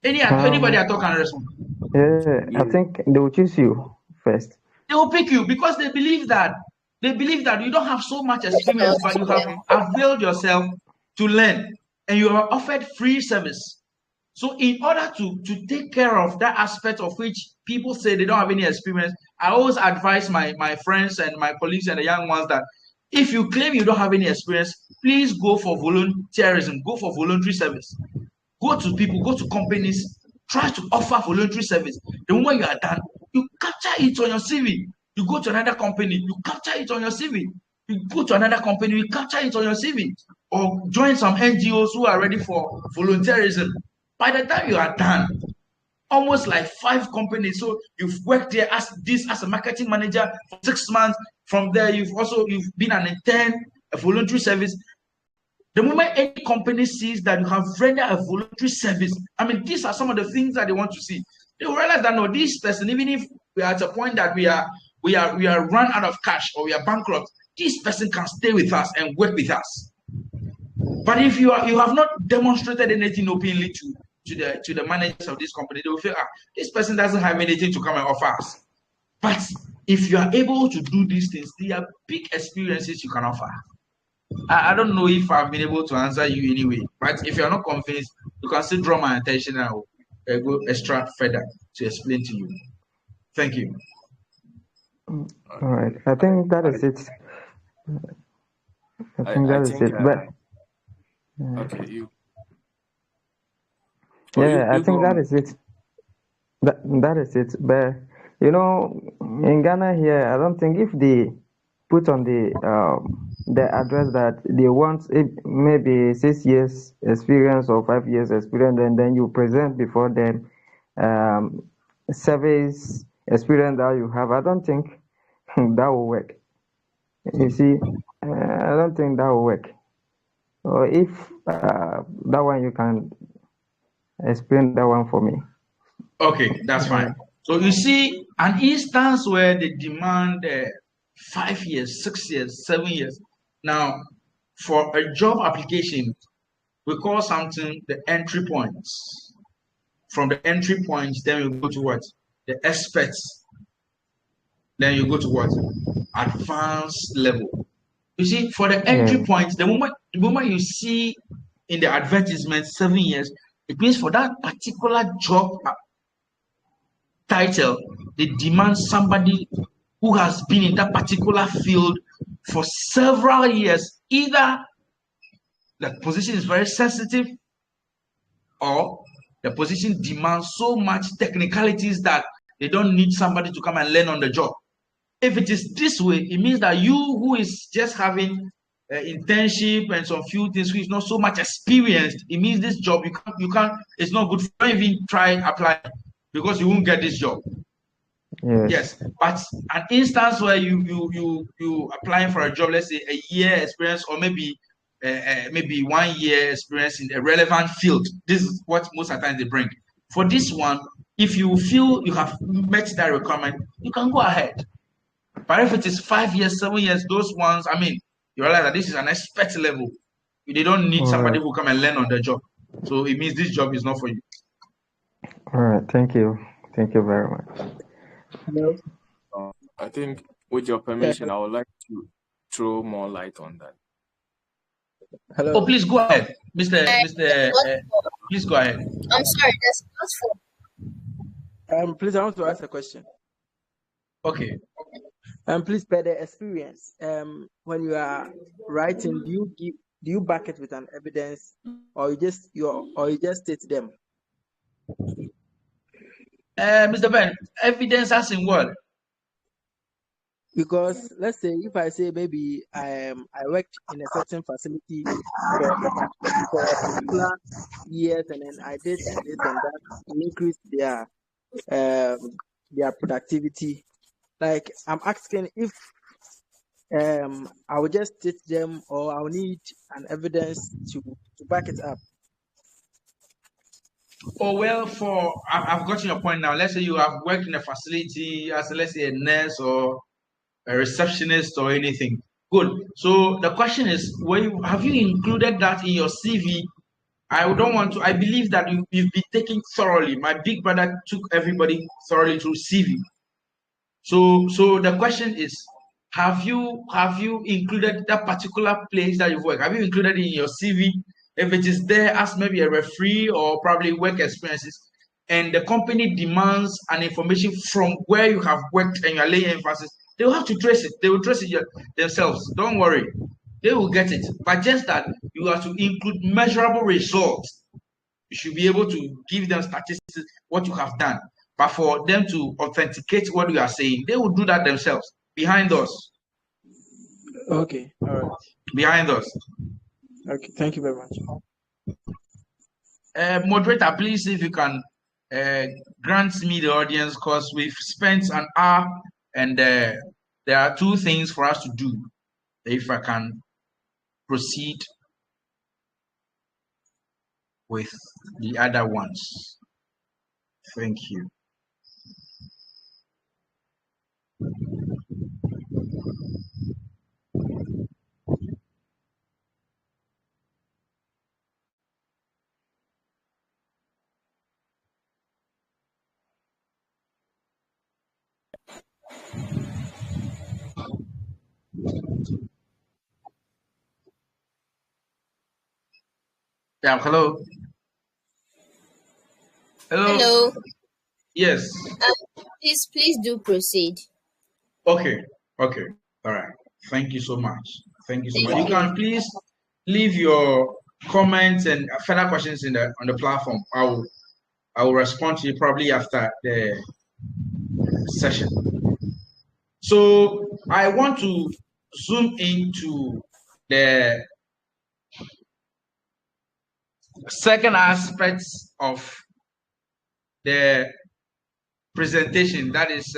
Anybody at all can respond. Yeah, I think they will choose you first. They will pick you because they believe that you don't have so much experience, but you have availed yourself to learn, and you are offered free service. So in order to take care of that aspect of which people say they don't have any experience, I always advise my friends and my colleagues and the young ones that if you claim you don't have any experience, please go for volunteerism, go for voluntary service. Go to people, go to companies, try to offer voluntary service. The moment you are done, you capture it on your CV. You go to another company, you capture it on your CV. You go to another company, you capture it on your CV. Or join some NGOs who are ready for volunteerism. By the time you are done, almost like 5 companies. So you've worked there as a marketing manager for 6 months. From there, you've been an intern, a voluntary service. The moment any company sees that you have rendered a voluntary service, I mean, these are some of the things that they want to see. They will realize that no, this person, even if we are at a point that we are run out of cash or we are bankrupt, this person can stay with us and work with us. But if you have not demonstrated anything openly to the managers of this company, they will feel, this person doesn't have anything to come and offer us. But if you are able to do these things, there are big experiences you can offer. I don't know if I've been able to answer you anyway, but if you're not convinced, you can still draw my attention and I will go extra further to explain to you. Thank you. All right. I think that is it. I think that is it. But okay, you. Yeah, I think that is it. That is it. But in Ghana here, I don't think if they put on the address that they want maybe 6 years experience or 5 years experience, and then you present before them service experience that you have, I don't think that will work. You see, I don't think that will work. Or if that one, you can explain that one for me. Okay, that's fine. So you see an instance where they demand 5 years, 6 years, 7 years. Now, for a job application, we call something the entry points. From the entry points, then you go to what? The experts. Then you go to what? Advanced level. You see, for the entry points, the moment you see in the advertisement 7 years, it means for that particular job title, they demand somebody who has been in that particular field for several years. Either the position is very sensitive or the position demands so much technicalities that they don't need somebody to come and learn on the job. If it is this way, it means that you who is just having internship and some few things who is not so much experienced, it means this job you can't it's not good for you to even try apply because you won't get this job. Yes, but an instance where you applying for a job, let's say a year experience or maybe 1 year experience in a relevant field. This is what most of the time they bring. For this one, if you feel you have met that requirement, you can go ahead. But if it is 5 years, 7 years, those ones, I mean, you realize that this is an expert level. They don't need somebody who come and learn on the job. So it means this job is not for you. All right, thank you. Thank you very much. Hello. I think with your permission, I would like to throw more light on that. Hello. Oh, please go ahead, Mr. Please go ahead. I'm sorry, that's not for. Please, I want to ask a question. Okay. Please, per the experience, when you are writing, do you back it with an evidence, or you just state them? Mr. Ben, evidence as in what? Because let's say if I say maybe I worked in a certain facility for a particular years, and then I did this and that, increase their productivity. Like, I'm asking if I will just state them, or I'll need an evidence to back it up. Oh, well, I've gotten your point now. Let's say you have worked in a facility as, let's say, a nurse or a receptionist or anything. Good. So the question is, have you included that in your CV? I believe that you've been taken thoroughly. My big brother took everybody thoroughly through CV. So the question is, have you included that particular place that you've worked? Have you included it in your CV? If it is there as maybe a referee or probably work experiences, and the company demands an information from where you have worked and you're laying emphasis, they will have to trace it. They will trace it themselves. Don't worry. They will get it. But just that you have to include measurable results. You should be able to give them statistics, what you have done. But for them to authenticate what you are saying, they will do that themselves behind us. Okay. All right. Behind us. Okay. Thank you very much. Moderator, please, if you can grant me the audience, because we've spent an hour and there are two things for us to do. If I can proceed with the other ones. Thank you. Yeah, hello. Hello. Yes. Please do proceed. Okay. All right. Thank you so much. You can please leave your comments and further questions on the platform. I will respond to you probably after the session. So I want to zoom into the second aspect of the presentation, that is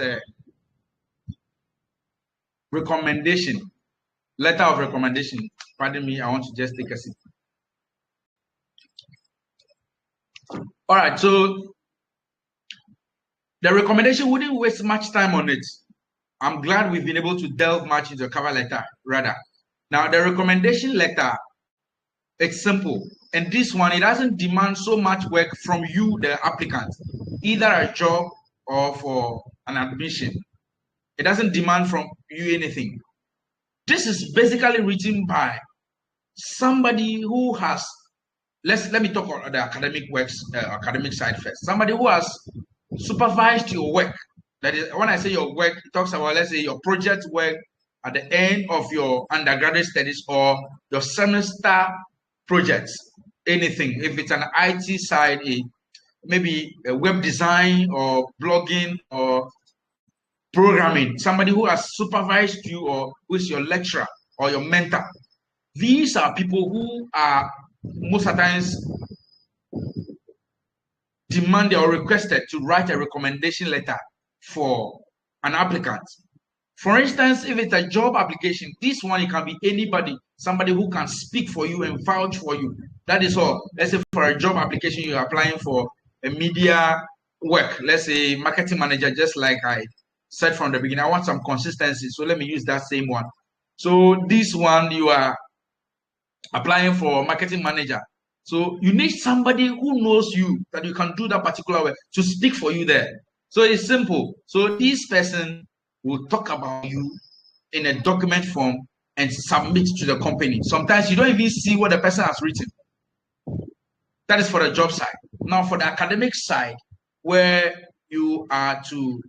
recommendation, letter of recommendation. Pardon me, I want to just take a seat. All right, so the recommendation wouldn't waste much time on it. I'm glad we've been able to delve much into the cover letter, rather. Now, the recommendation letter, it's simple. And this one, it doesn't demand so much work from you, the applicant, either a job or for an admission. It doesn't demand from you anything. This is basically written by somebody who has, let me talk about the academic side first. Somebody who has supervised your work. That is, when I say your work, it talks about, let's say, your project work, at the end of your undergraduate studies or your semester projects, anything. If it's an IT side, maybe a web design or blogging or programming, somebody who has supervised you or who is your lecturer or your mentor. These are people who are most of the times demanded or requested to write a recommendation letter for an applicant. For instance, if it's a job application, this one, it can be anybody, somebody who can speak for you and vouch for you. That is all. Let's say for a job application, you're applying for a media work, let's say marketing manager, just like I said from the beginning, I want some consistency. So let me use that same one. So this one, you are applying for marketing manager. So you need somebody who knows you, that you can do that particular way to speak for you there. So it's simple. So this person will talk about you in a document form and submit to the company. Sometimes you don't even see what the person has written. That is for the job side. Now for the academic side, where you are to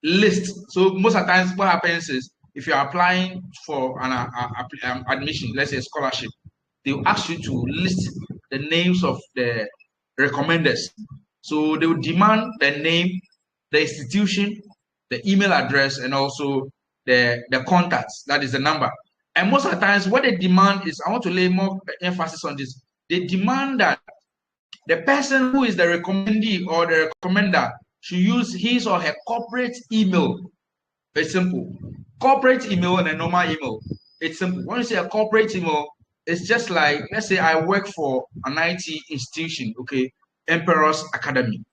list. So most of the times what happens is, if you're applying for an admission, let's say a scholarship, they will ask you to list the names of the recommenders. So they will demand the name, the institution, the email address, and also the contacts, that is the number. And most of the times what they demand is, I want to lay more emphasis on this, they demand that the person who is the recommendee or the recommender should use his or her corporate email. Very simple. Corporate email and a normal email. It's simple. When you say a corporate email, it's just like, let's say I work for an IT institution, okay, Emperor's Academy.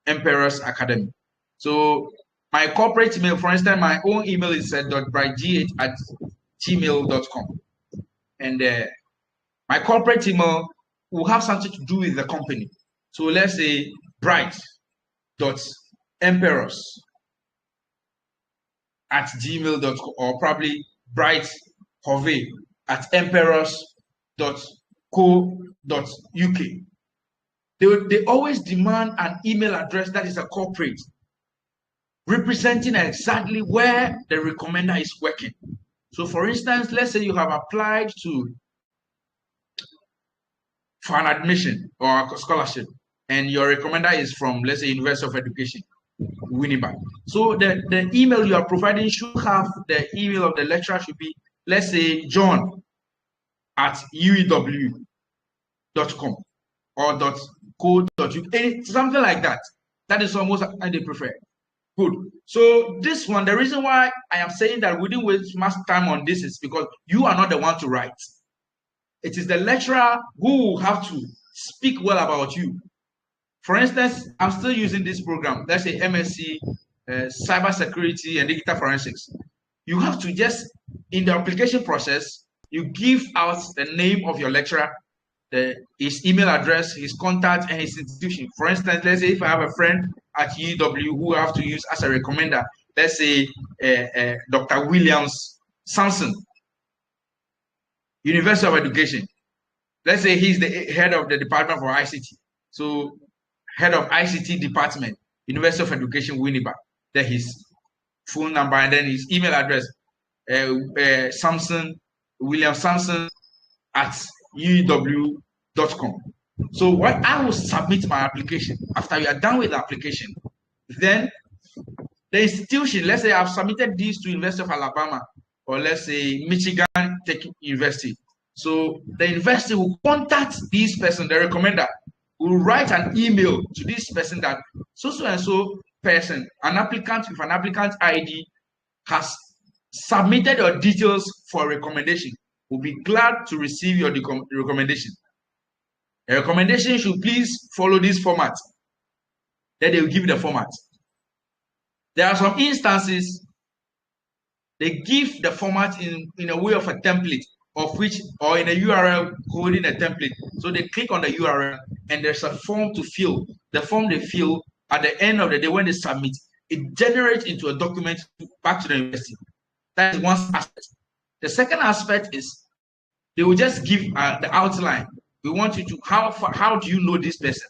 Emperor's Academy. So my corporate email, for instance, my own email is .brigh@gmail.com. And my corporate email will have something to do with the company. So let's say bright.emperors@gmail.com, or probably brighthove@emperors.co.uk. They always demand an email address that is a corporate, representing exactly where the recommender is working. So for instance, let's say you have applied for an admission or a scholarship, and your recommender is from, let's say, University of Education, Winnipeg. So the email you are providing should have the email of the lecturer should be, let's say, john@uew.com or .co.uk, something like that. That is almost what they prefer. Good. So this one, the reason why I am saying that we didn't waste much time on this is because you are not the one to write. It is the lecturer who will have to speak well about you. For instance, I'm still using this program. Let's say MSc, Cybersecurity and Digital Forensics. You have to just, in the application process, you give out the name of your lecturer, his email address, his contact, and his institution. For instance, let's say if I have a friend at UW who I have to use as a recommender, let's say Dr. Williams Samson, University of Education. Let's say he's the head of the department for ICT. So head of ICT department, University of Education, Winnipeg. Then his phone number and then his email address, William Samson @uew.com. So what I will submit my application. After you are done with the application, then the institution, let's say I've submitted these to University of Alabama, or let's say Michigan Tech University. So the university will contact this person, the recommender, will write an email to this person that so and so person, an applicant with an applicant ID, has submitted your details for a recommendation. We'll be glad to receive your recommendation. The recommendation should please follow this format. Then they will give you the format. There are some instances they give the format in a way of a template, of which, or in a URL holding a template. So they click on the URL and there's a form to fill. The form they fill at the end of the day when they submit, it generates into a document back to the university. That is one aspect. The second aspect is they will just give the outline. We want you to, how do you know this person?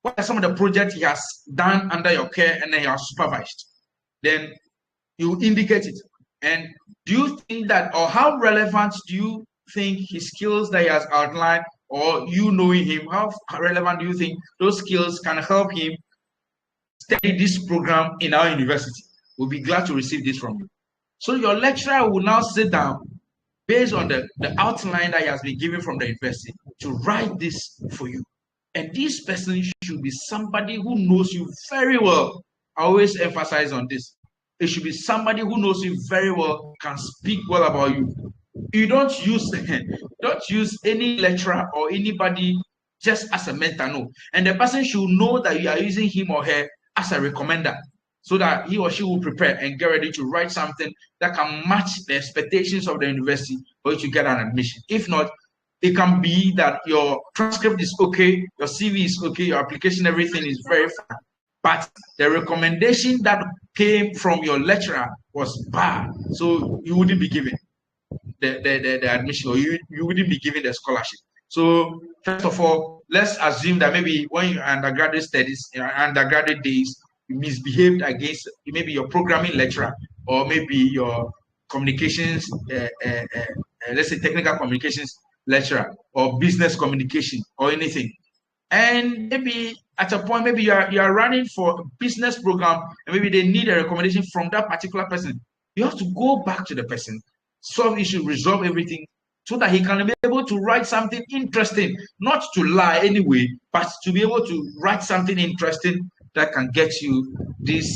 What are some of the projects he has done under your care and then you are supervised? Then you indicate it. And do you think that, or how relevant do you think his skills that he has outlined, or you knowing him, how relevant do you think those skills can help him study this program in our university? We'll be glad to receive this from you. So your lecturer will now sit down based on the outline that he has been given from the university to write this for you. And this person should be somebody who knows you very well. I always emphasize on this. It should be somebody who knows you very well, can speak well about you. You don't use any lecturer or anybody just as a mentor, no. And the person should know that you are using him or her as a recommender, so that he or she will prepare and get ready to write something that can match the expectations of the university for you to get an admission. If not, it can be that your transcript is okay, your CV is okay, your application, everything is very fine, but the recommendation that came from your lecturer was bad, so you wouldn't be given the admission, or you wouldn't be given the scholarship. So first of all, let's assume that maybe when you're undergraduate studies, in undergraduate days, you misbehaved against maybe your programming lecturer, or maybe your communications, let's say technical communications lecturer, or business communication, or anything. And maybe at a point, maybe you are running for a business program, and maybe they need a recommendation from that particular person. You have to go back to the person, solve issue, resolve everything, so that he can be able to write something interesting, not to lie anyway, but to be able to write something interesting that can get you this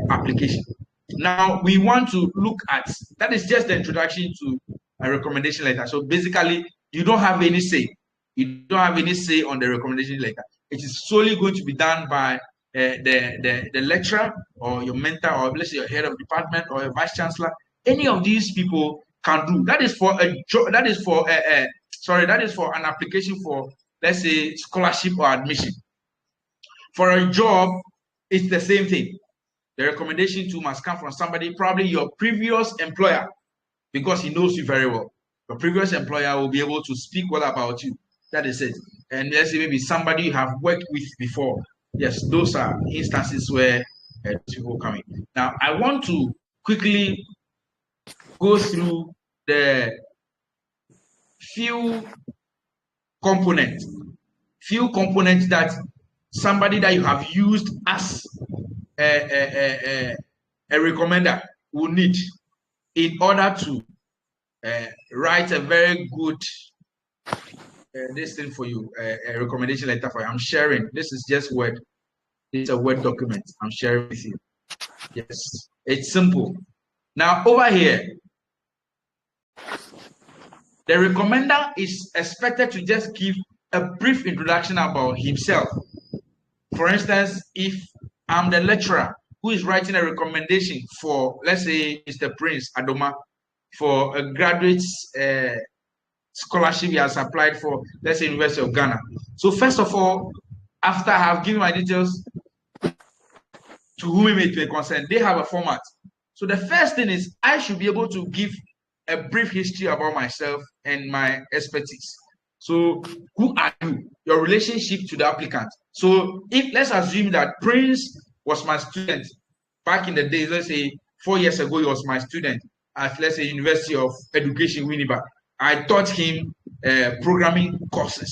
application. Now, we want to look at, that is just the introduction to a recommendation letter. So basically, you don't have any say. You don't have any say on the recommendation letter. It is solely going to be done by the lecturer, or your mentor, or let's say your head of department, or a vice chancellor. Any of these people can do. That is for a job. That is for that is for an application for, let's say, scholarship or admission. For a job, it's the same thing. The recommendation too must come from somebody, probably your previous employer, because he knows you very well. Your previous employer will be able to speak well about you. That is it. And let's say maybe somebody you have worked with before. Yes, those are instances where people come in. Now, I want to quickly go through the few components that somebody that you have used as a recommender will need in order to write a very good this thing for you, a recommendation letter for you. I'm sharing. This is just Word. It's a Word document I'm sharing with you. Yes, it's simple. Now, over here, the recommender is expected to just give a brief introduction about himself. For instance, if I'm the lecturer who is writing a recommendation for, let's say, Mr. Prince Adoma, for a graduate scholarship he has applied for, let's say, University of Ghana. So first of all, after I have given my details to whom it may concern, they have a format. So the first thing is I should be able to give a brief history about myself and my expertise. So who are you? Your relationship to the applicant. So if, let's assume that Prince was my student back in the days, let's say 4 years ago, he was my student at, let's say, University of Education, Winneba. I taught him programming courses.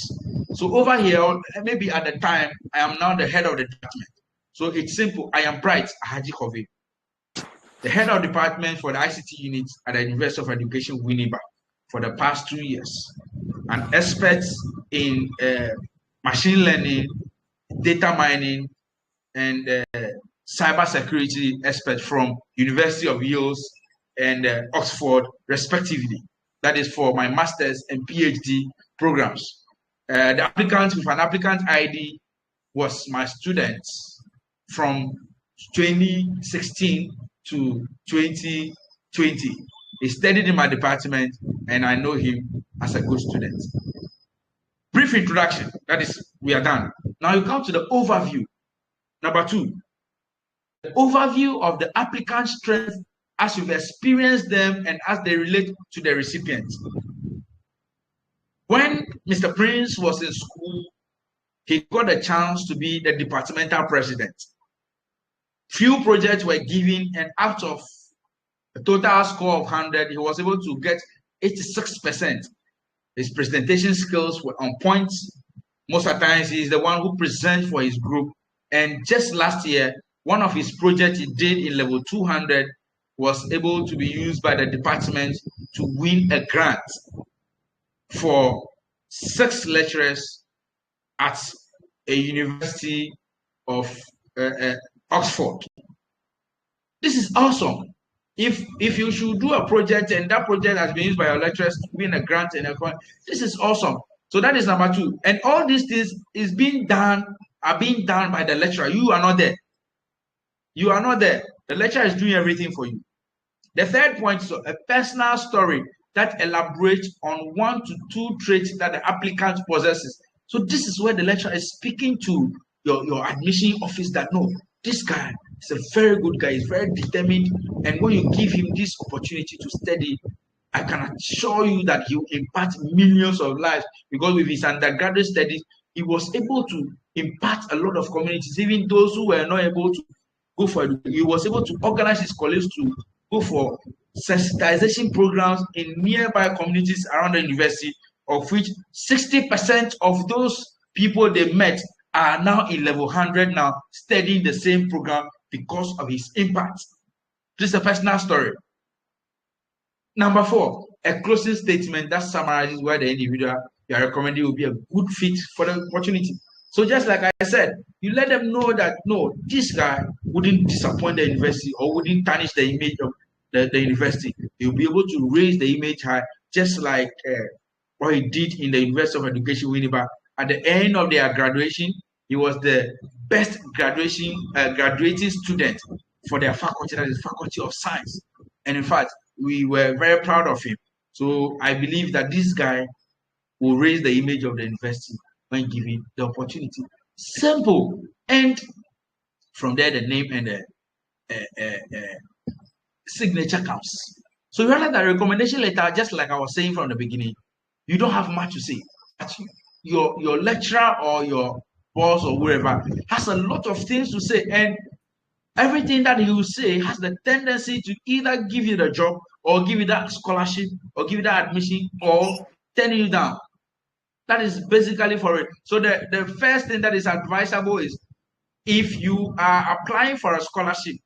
So over here, maybe at the time, I am now the head of the department. So it's simple. I am Bright Haji Kovi, the head of department for the ICT unit at the University of Education, Winneba, for the past 2 years. An expert in machine learning, data mining, and cybersecurity expert from University of Wales and Oxford, respectively. That is for my master's and PhD programs. The applicant with an applicant ID was my student from 2016 to 2020. He studied in my department, and I know him as a good student. Brief introduction, that is, we are done. Now you come to the overview. Number 2, the overview of the applicant's strengths as you've experienced them and as they relate to the recipient. When Mr. Prince was in school, he got a chance to be the departmental president. Few projects were given, and out of a total score of 100, he was able to get 86%. His presentation skills were on point. Most of the times, he's the one who presents for his group. And just last year, one of his projects he did in level 200 was able to be used by the department to win a grant for 6 lecturers at a university of Oxford. This is awesome. If you should do a project and that project has been used by your lecturers to win a grant and a grant, this is awesome. So that is number 2. And all these things are being done by the lecturer. You are not there. You are not there. The lecturer is doing everything for you. The third point is a personal story that elaborates on 1 to 2 traits that the applicant possesses. So this is where the lecturer is speaking to your admission office that no, this guy is a very good guy, he's very determined, and when you give him this opportunity to study, I can assure you that he will impact millions of lives, because with his undergraduate studies, he was able to impact a lot of communities, even those who were not able to go for it. He was able to organize his colleagues to go for sensitization programs in nearby communities around the university, of which 60% of those people they met are now in level 100 now, studying the same program because of his impact. This is a personal story. Number 4, a closing statement that summarizes why the individual you are recommending will be a good fit for the opportunity. So just like I said, you let them know that no, this guy wouldn't disappoint the university or wouldn't tarnish the image of the university. He'll be able to raise the image high, just like what he did in the University of Education, Winnipeg. At the end of their graduation, he was the best graduating student for their faculty, that is Faculty of Science. And in fact, we were very proud of him. So I believe that this guy will raise the image of the university when given the opportunity. Simple. And from there, the name and the signature comes. So you realize that recommendation letter, just like I was saying from the beginning, you don't have much to say. Your lecturer or your boss or whoever has a lot of things to say, and everything that he will say has the tendency to either give you the job or give you that scholarship or give you that admission or turn you down. That is basically for it. So the first thing that is advisable is, if you are applying for a scholarship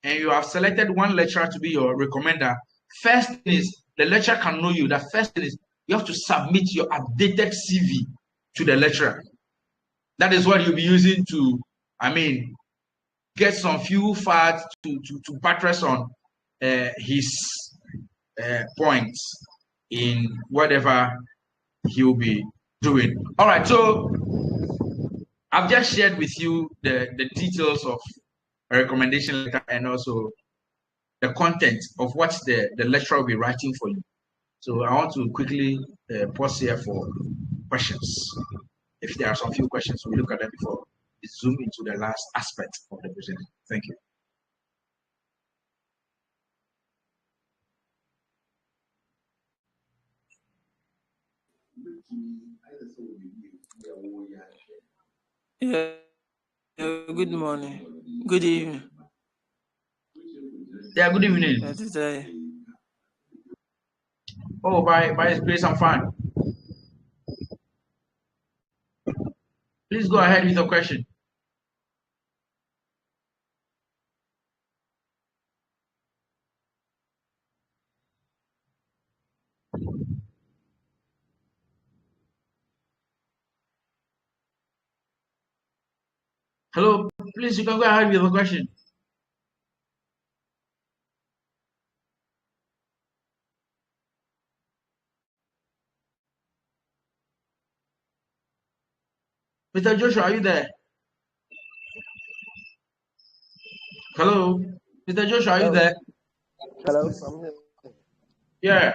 and you have selected one lecturer to be your recommender, first thing is the lecturer can know you. The first thing is you have to submit your updated CV to the lecturer. That is what you'll be using to, get some few facts to buttress on his points in whatever he'll be doing. All right, so I've just shared with you the details of a recommendation letter and also the content of what the lecturer will be writing for you. So I want to quickly pause here for questions. If there are some few questions, we'll look at them before we zoom into the last aspect of the presentation. Thank you. Yeah. Good morning. Good evening. Yeah, good evening. That is Oh, by His grace, I'm fine. Please go ahead with your question. Hello, please, you can go ahead with your question. Mr. Joshua, are you there? Hello, Mr. Joshua, are you there? Hello. Yeah.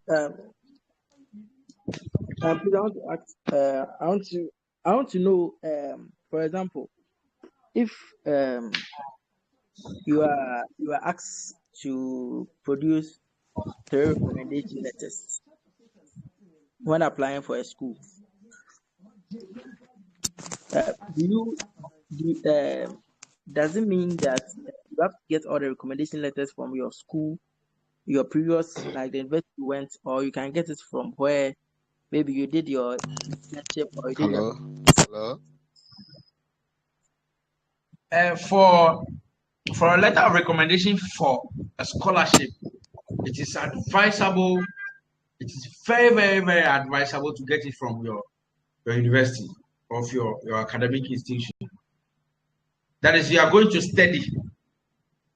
Please, I want to ask. I want to know. For example, if you are asked to produce 3 recommendation letters when applying for a school, does it mean that you have to get all the recommendation letters from your school, your previous, like the university you went, or you can get it from where maybe you did your internship or you did your. Hello. For a letter of recommendation for a scholarship, it is advisable. It is very, very, very advisable to get it from your university or your academic institution. That is, you are going to study.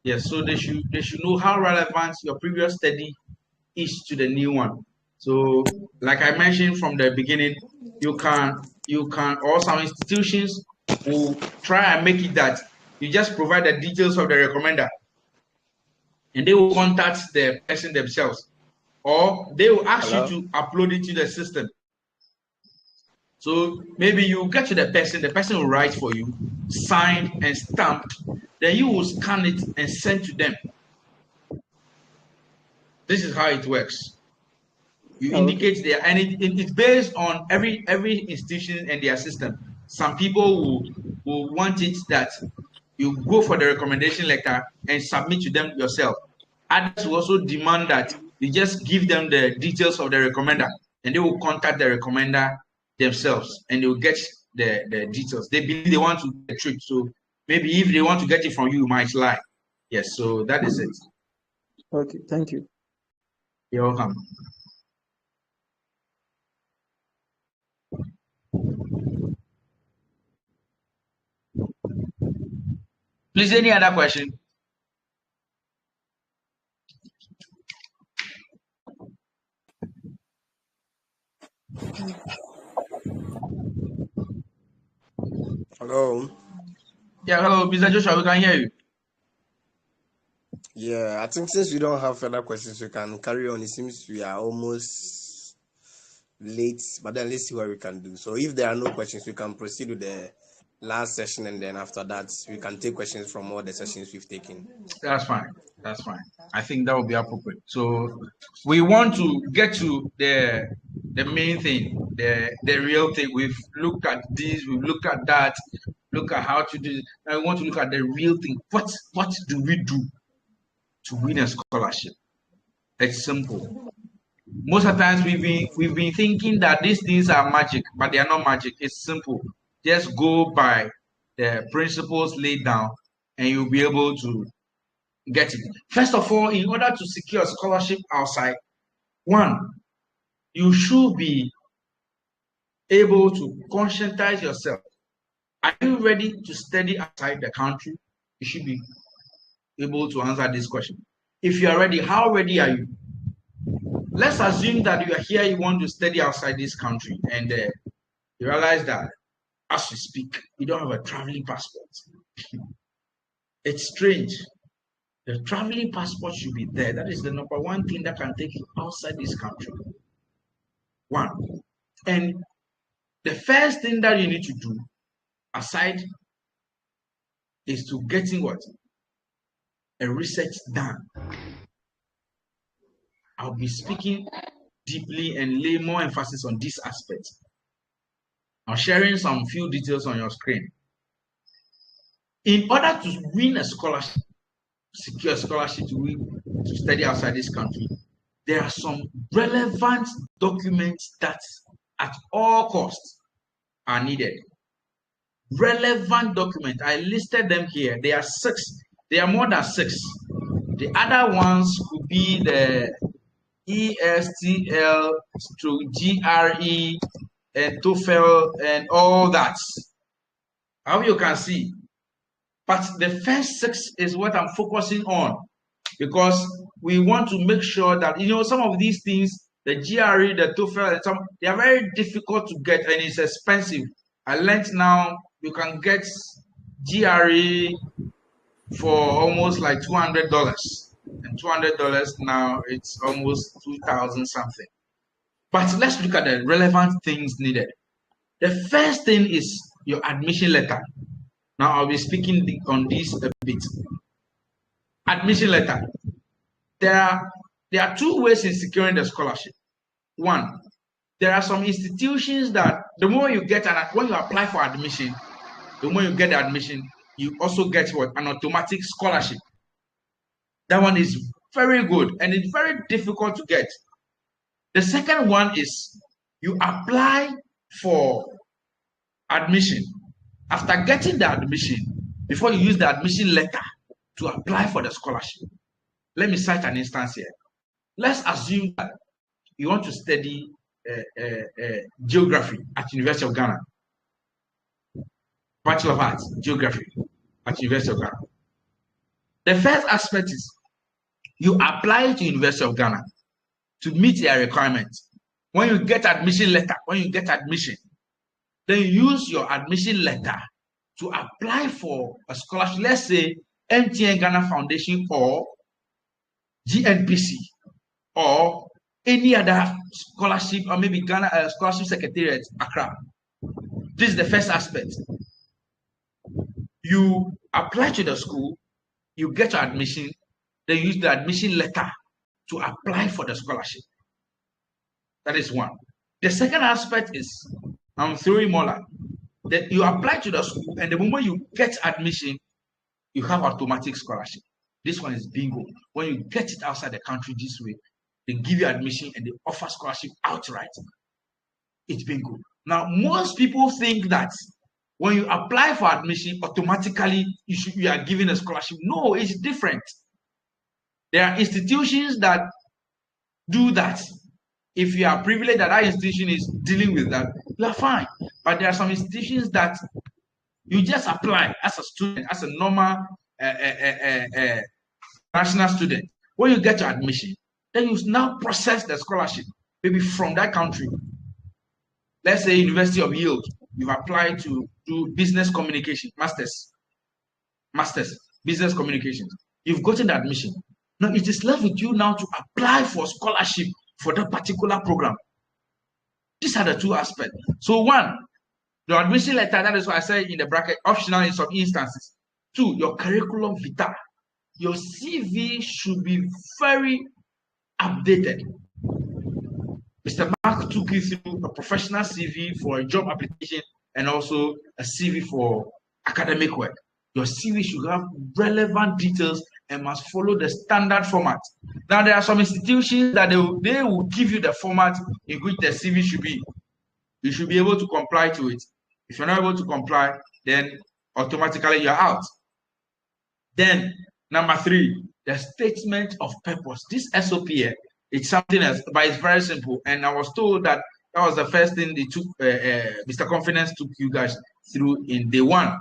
Yes, so they should know how relevant your previous study is to the new one. So, like I mentioned from the beginning, you can, or some institutions will try and make it that you just provide the details of the recommender, and they will contact the person themselves, or they will ask you to upload it to the system. So maybe you get to the person will write for you, signed and stamped, then you will scan it and send to them. This is how it works. You indicate there, and it's based on every institution and their system. Some people will want it that you go for the recommendation letter and submit to them yourself. Others will also demand that you just give them the details of the recommender, and they will contact the recommender themselves, and they will get the details. They believe they want to get the trick, so maybe if they want to get it from you, you might lie. Yes, so that is it. Okay, thank you. You're welcome. Please, any other question? Hello. Yeah, hello, Mr. Joshua, we can hear you. Yeah, I think since we don't have further questions, we can carry on. It seems we are almost late, but then let's see what we can do. So if there are no questions, we can proceed with the last session, and then after that, we can take questions from all the sessions we've taken. That's fine. That's fine. I think that would be appropriate. So we want to get to the main thing, the real thing. We've looked at this, we've looked at that, look at how to do it. I want to look at the real thing. What do we do to win a scholarship? It's simple. Most of the times we've been thinking that these things are magic, but they are not magic. It's simple. Just go by the principles laid down, and you'll be able to get it. First of all, in order to secure a scholarship outside, one, you should be able to conscientize yourself. Are you ready to study outside the country? You should be able to answer this question. If you are ready, how ready are you? Let's assume that you are here, you want to study outside this country, and you realize that as we speak, you don't have a traveling passport. It's strange. The traveling passport should be there. That is the number one thing that can take you outside this country. One. And the first thing that you need to do, aside, is to getting what? A research done. I'll be speaking deeply and lay more emphasis on this aspect. I'm sharing some few details on your screen. In order to win a scholarship, secure a scholarship to study outside this country, there are some relevant documents that at all costs are needed. Relevant documents, I listed them here. There are 6. There are more than 6. The other ones could be the ESTL, GRE, and TOEFL, and all that. How you can see. But the first 6 is what I'm focusing on, because we want to make sure that, some of these things, the GRE, the TOEFL, and they are very difficult to get, and it's expensive. I learned now you can get GRE for almost like $200. And $200 now, it's almost 2,000 something. But let's look at the relevant things needed. The first thing is your admission letter. Now I'll be speaking on this a bit. Admission letter. There are 2 ways in securing the scholarship. One, there are some institutions that the more you get, when you apply for admission, the more you get the admission, you also get what? An automatic scholarship. That one is very good and it's very difficult to get. The second one is you apply for admission. After getting the admission, before you use the admission letter to apply for the scholarship. Let me cite an instance here. Let's assume that you want to study geography at University of Ghana. Bachelor of Arts, Geography at University of Ghana. The first aspect is you apply to University of Ghana to meet their requirements. When you get admission letter, then you use your admission letter to apply for a scholarship. Let's say MTN Ghana Foundation or GNPC or any other scholarship, or maybe Ghana Scholarship Secretariat, Accra. This is the first aspect. You apply to the school, you get your admission, then use the admission letter to apply for the scholarship. That is one. The second aspect is, I'm throwing more like that you apply to the school, and the moment you get admission, you have automatic scholarship. This one is bingo. When you get it outside the country this way, they give you admission and they offer scholarship outright. It's bingo. Now, most people think that when you apply for admission, automatically you are given a scholarship. No, it's different. There are institutions that do that. If you are privileged that institution is dealing with that, you are fine. But there are some institutions that you just apply as a student, as a normal national student. When you get your admission, then you now process the scholarship, maybe from that country. Let's say University of Yale, you've applied to do business communication, masters, business communications. You've gotten the admission. Now it is left with you now to apply for scholarship for that particular program. These are the two aspects. So one, your admission letter, that is what I say in the bracket, optional in some instances. Two, your curriculum vitae. Your CV should be very updated. Mr. Mark took you through a professional CV for a job application and also a CV for academic work. Your CV should have relevant details and must follow the standard format. Now, there are some institutions that they will give you the format in which the CV should be. You should be able to comply to it. If you're not able to comply, then automatically you're out. Then, number three, the statement of purpose. This SOP here, it's something else, but it's very simple. And I was told that that was the first thing they took, Mr. Confidence took you guys through in day one.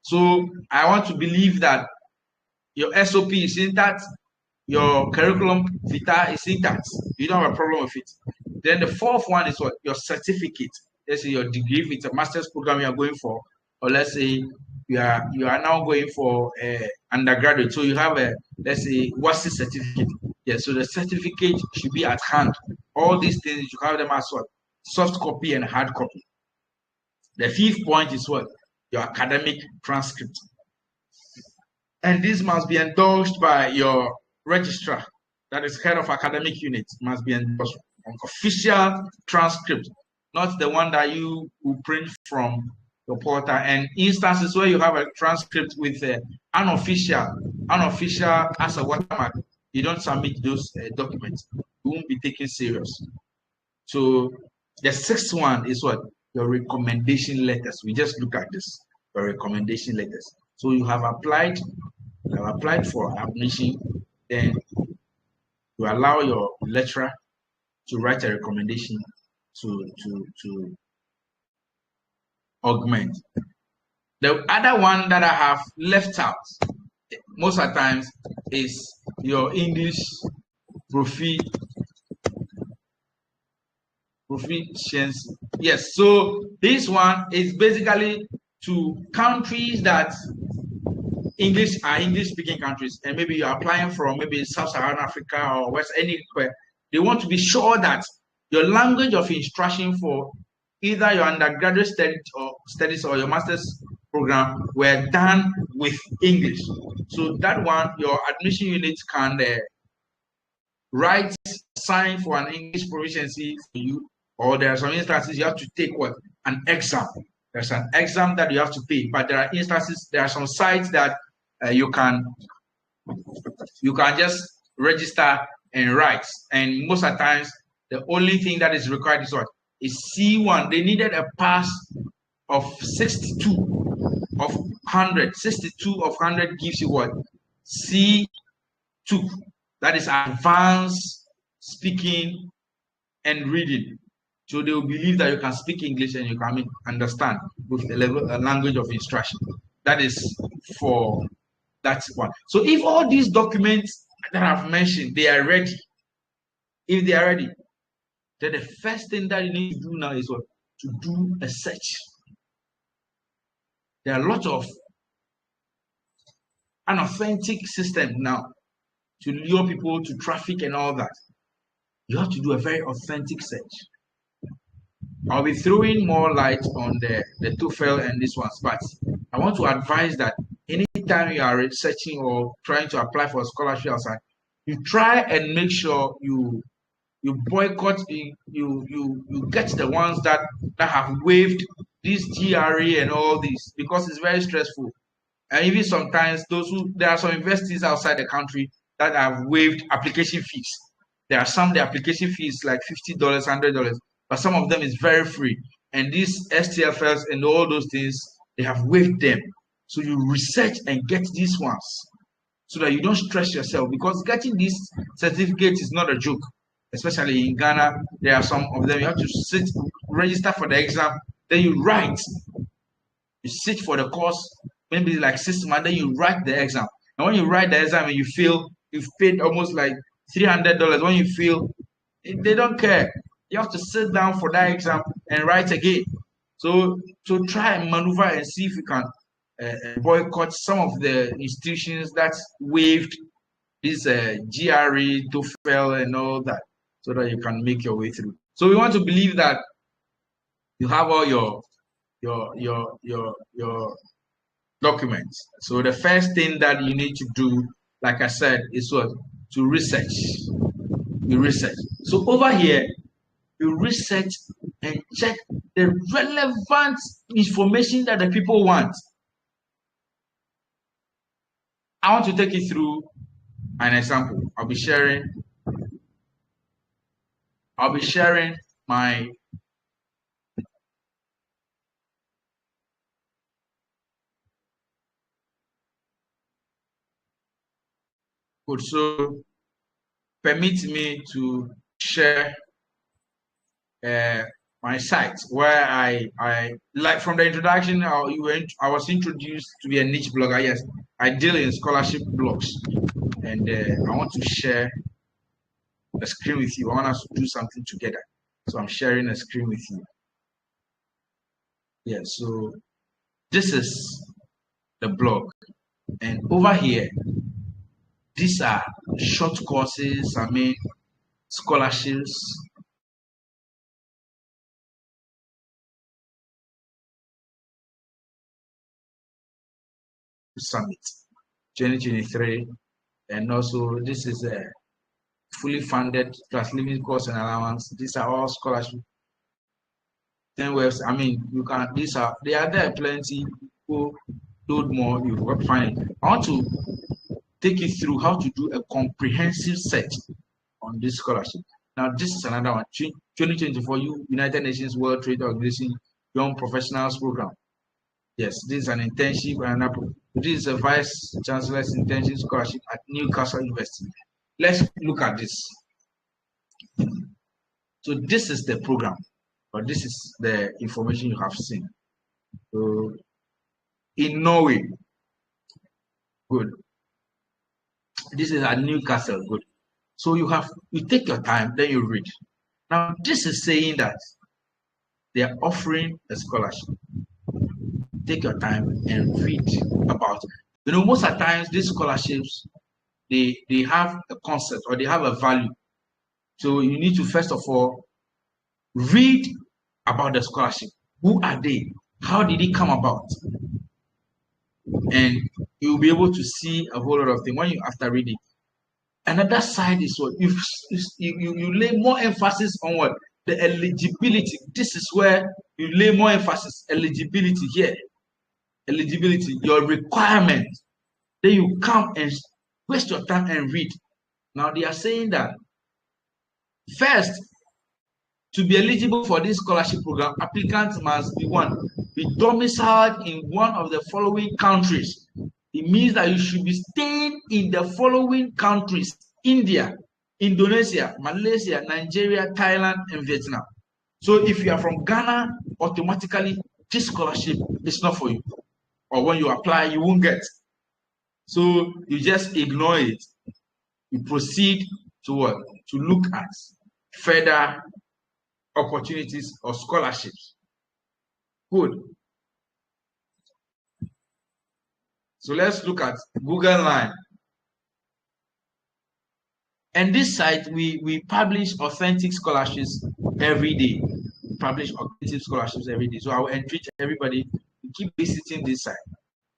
So I want to believe that your SOP is intact, your curriculum vitae is intact. You don't have a problem with it. Then the fourth one is what? Your certificate. Let's say your degree, if it's a master's program you are going for, or let's say you are now going for undergraduate. So you have a, let's say, what's the certificate? Yeah, so the certificate should be at hand. All these things, you have them as what? Soft copy and hard copy. The fifth point is what? Your academic transcript. And this must be endorsed by your registrar, that is head of academic unit, must be endorsed. An official transcript, not the one that you will print from your portal. And instances where you have a transcript with unofficial as a watermark, you don't submit those documents. You won't be taken serious. So the sixth one is what? Your recommendation letters. We just look at this, your recommendation letters. So you have applied for admission, then you allow your lecturer to write a recommendation to augment. The other one that I have left out most of the times is your English proficiency. Yes, so this one is basically to countries that are English speaking countries, and maybe you're applying from maybe Sub-Saharan Africa or West anywhere. They want to be sure that your language of instruction for either your undergraduate studies or your master's program were done with English. So that one, your admission unit can sign for an English proficiency for you, or there are some instances you have to take what? An exam. There's an exam that you have to pay, but there are instances, there are some sites that you can You can just register and write. And most of the times, the only thing that is required is what? Is C1. They needed a pass of 62 of 100. 62 of 100 gives you what? C2. That is advanced speaking and reading. So they will believe that you can speak English and you can understand with the level language of instruction. That is for that one. So if all these documents that I've mentioned, they are ready, if they are ready, then the first thing that you need to do now is what? To do a search. There are a lot of unauthentic systems now to lure people to traffic and all that. You have to do a very authentic search. I'll be throwing more light on the TOEFL and this ones, but I want to advise that anytime you are researching or trying to apply for a scholarship outside, you try and make sure you boycott, you get the ones that have waived this GRE and all this, because it's very stressful. And even sometimes there are some universities outside the country that have waived application fees. There are some, the application fees like $50, $100, but some of them is very free. And these STFLs and all those things, they have waived them. So you research and get these ones so that you don't stress yourself, because getting these certificates is not a joke. Especially in Ghana, there are some of them you have to sit, register for the exam, then you write. You sit for the course, maybe like 6 months, then you write the exam. And when you write the exam and you fail, you've paid almost like $300. When you fail, they don't care. You have to sit down for that exam and write again. So try and maneuver and see if you can boycott some of the institutions that waived this GRE, TOEFL, and all that, so that you can make your way through. So we want to believe that you have all your documents. So the first thing that you need to do, like I said, is what? To research. You research. So over here, you research and check the relevant information that the people want. I want to take you through an example. I'll be sharing my code. So permit me to share my site where I like from the introduction. I was introduced to be a niche blogger. Yes, I deal in scholarship blogs, and I want to share a screen with you. I want us to do something together. So I'm sharing a screen with you. Yeah, so this is the blog. And over here, these are short courses, scholarships. Summit 2023. And also, this is a fully funded plus living cost and allowance. These are all scholarships. 10 webs. You can. They are there plenty. Go load more. You will find it. I want to take you through how to do a comprehensive search on this scholarship. Now, this is another one. 2024 United Nations World Trade Organization Young Professionals Program. Yes, this is an internship and this is a Vice Chancellor's internship scholarship at Newcastle University. Let's look at this. So this is the program, but this is the information you have seen. So in Norway, good. This is at Newcastle, good. So you take your time, then you read. Now this is saying that they are offering a scholarship. Take your time and read about it. Most of the times these scholarships, they have a concept or they have a value. So you need to first of all read about the scholarship. Who are they? How did it come about? And you'll be able to see a whole lot of things when you after reading. Another side is what you lay more emphasis on what? The eligibility. This is where you lay more emphasis. Eligibility here. Eligibility, your requirement. Then you come and waste your time and read. Now they are saying that first, to be eligible for this scholarship program, applicants must be domiciled in one of the following countries. It means that you should be staying in the following countries: India, Indonesia, Malaysia, Nigeria, Thailand, and Vietnam. So if you are from Ghana, automatically this scholarship is not for you. Or when you apply, you won't get. So you just ignore it. You proceed to what? To look at further opportunities or scholarships. Good. So let's look at Google Line. And this site, we publish authentic scholarships every day. We publish authentic scholarships every day. So I will encourage everybody to keep visiting this site.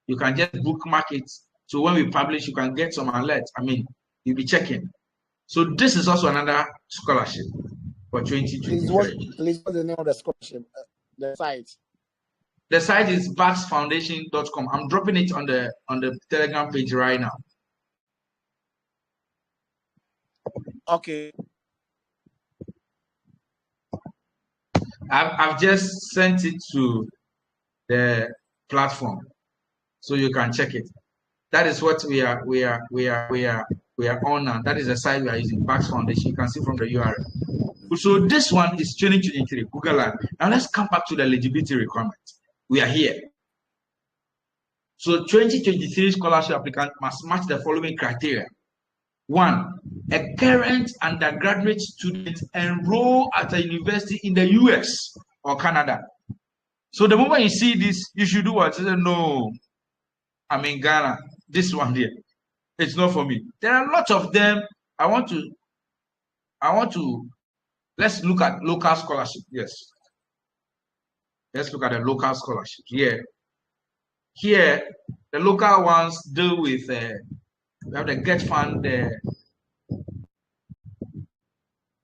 You can just bookmark it. So when we publish, you can get some alerts. I mean, you'll be checking. So this is also another scholarship for 2023. Please, what's the name of the scholarship? The site. The site is baxfoundation.com. I'm dropping it on the Telegram page right now. Okay. I've just sent it to the platform, so you can check it. That is what we are on now. That is the site we are using, Bax Foundation. You can see from the URL. So this one is 2023 Google Line. Now let's come back to the eligibility requirements. We are here. So 2023 scholarship applicant must match the following criteria. 1, a current undergraduate student enrolled at a university in the US or Canada. So the moment you see this, you should do what? You say, no, I'm in Ghana. This one here, it's not for me. There are lots of them. I want to. Let's look at local scholarship. Yes. Let's look at the local scholarship. Here, the local ones deal with. We have the Get Fund, the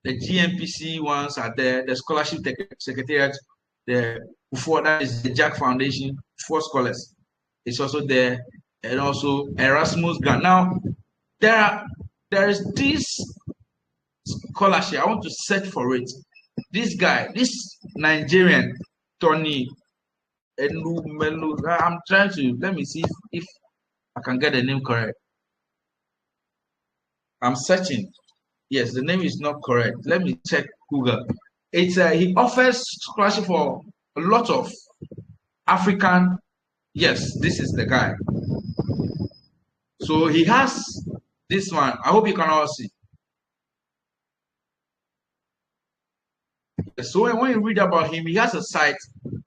GMPC ones are there, the Scholarship Secretariat, before that is the Jack Foundation for Scholars. It's also there, and also Erasmus Grant. Now, there is this scholarship. I want to search for it. This guy, this Nigerian, Tony Elumelu, I'm trying to, let me see if I can get the name correct. I'm searching. Yes, the name is not correct. Let me check Google. It's he offers scholarship for a lot of African. Yes, this is the guy. So he has this one. I hope you can all see. So when you read about him, he has a site.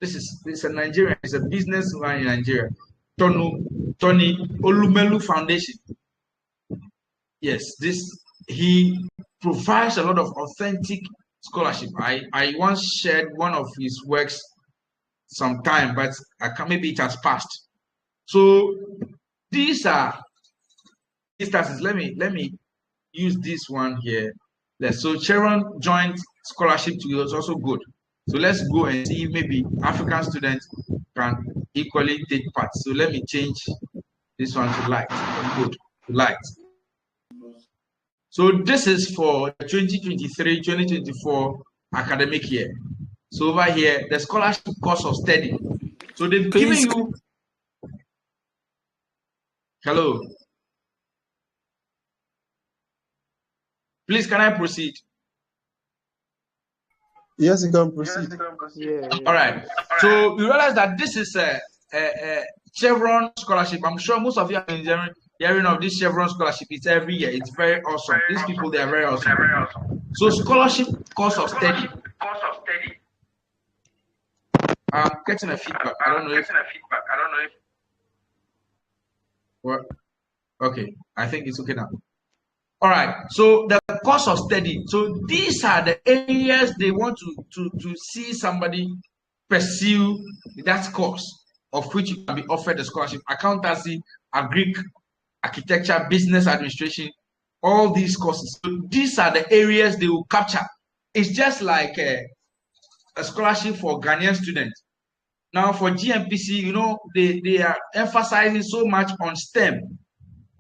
This is a Nigerian. It's a businessman in Nigeria. Tony Olumelu Foundation. Yes, he provides a lot of authentic scholarship. I once shared one of his works sometime, but maybe it has passed. So these are instances. Let me use this one here. So Chevron Joint Scholarship to is also good. So let's go and see if maybe African students can equally take part. So let me change this one to light. Good, to light. So this is for 2023-2024 academic year. So over here, the scholarship course of study. So they've given you. Hello. Please, can I proceed? Yes, you can proceed. Yeah. All right. So you realize that this is a Chevron scholarship. I'm sure most of you are hearing of this Chevron scholarship. It's every year. It's very awesome. These people, they are very awesome. So scholarship course of study. I'm getting a feedback. I don't know if. What? Okay. I think it's okay now. All right. So the course of study. So these are the areas they want to see somebody pursue that course of which you can be offered a scholarship. Accountancy, Greek, architecture, business administration, all these courses. So these are the areas they will capture. It's just like a scholarship for Ghanaian students. Now for GMPC, you know, they are emphasizing so much on STEM,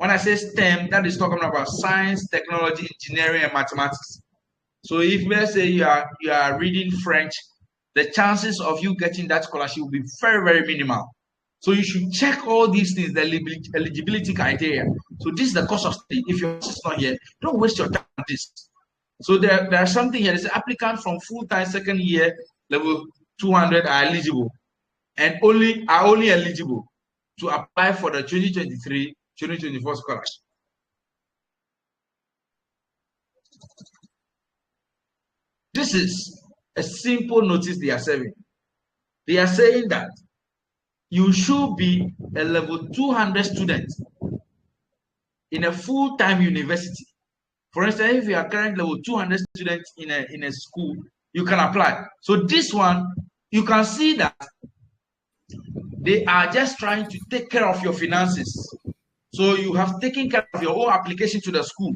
When I say STEM, that is talking about science, technology, engineering, and mathematics. So if let's say you are reading French, the chances of you getting that scholarship will be very, very minimal. So you should check all these things, the eligibility criteria. So this is the course of study. If your course is not here, don't waste your time on this. So there's something here. There's an applicant from full-time second year level 200 are eligible and only eligible to apply for the 2023-2024 scholarship. This is a simple notice they are serving. They are saying that you should be a level 200 student in a full-time university. For instance, if you are current level 200 students in a school, you can apply. So this one, you can see that they are just trying to take care of your finances. So you have taken care of your own application to the school.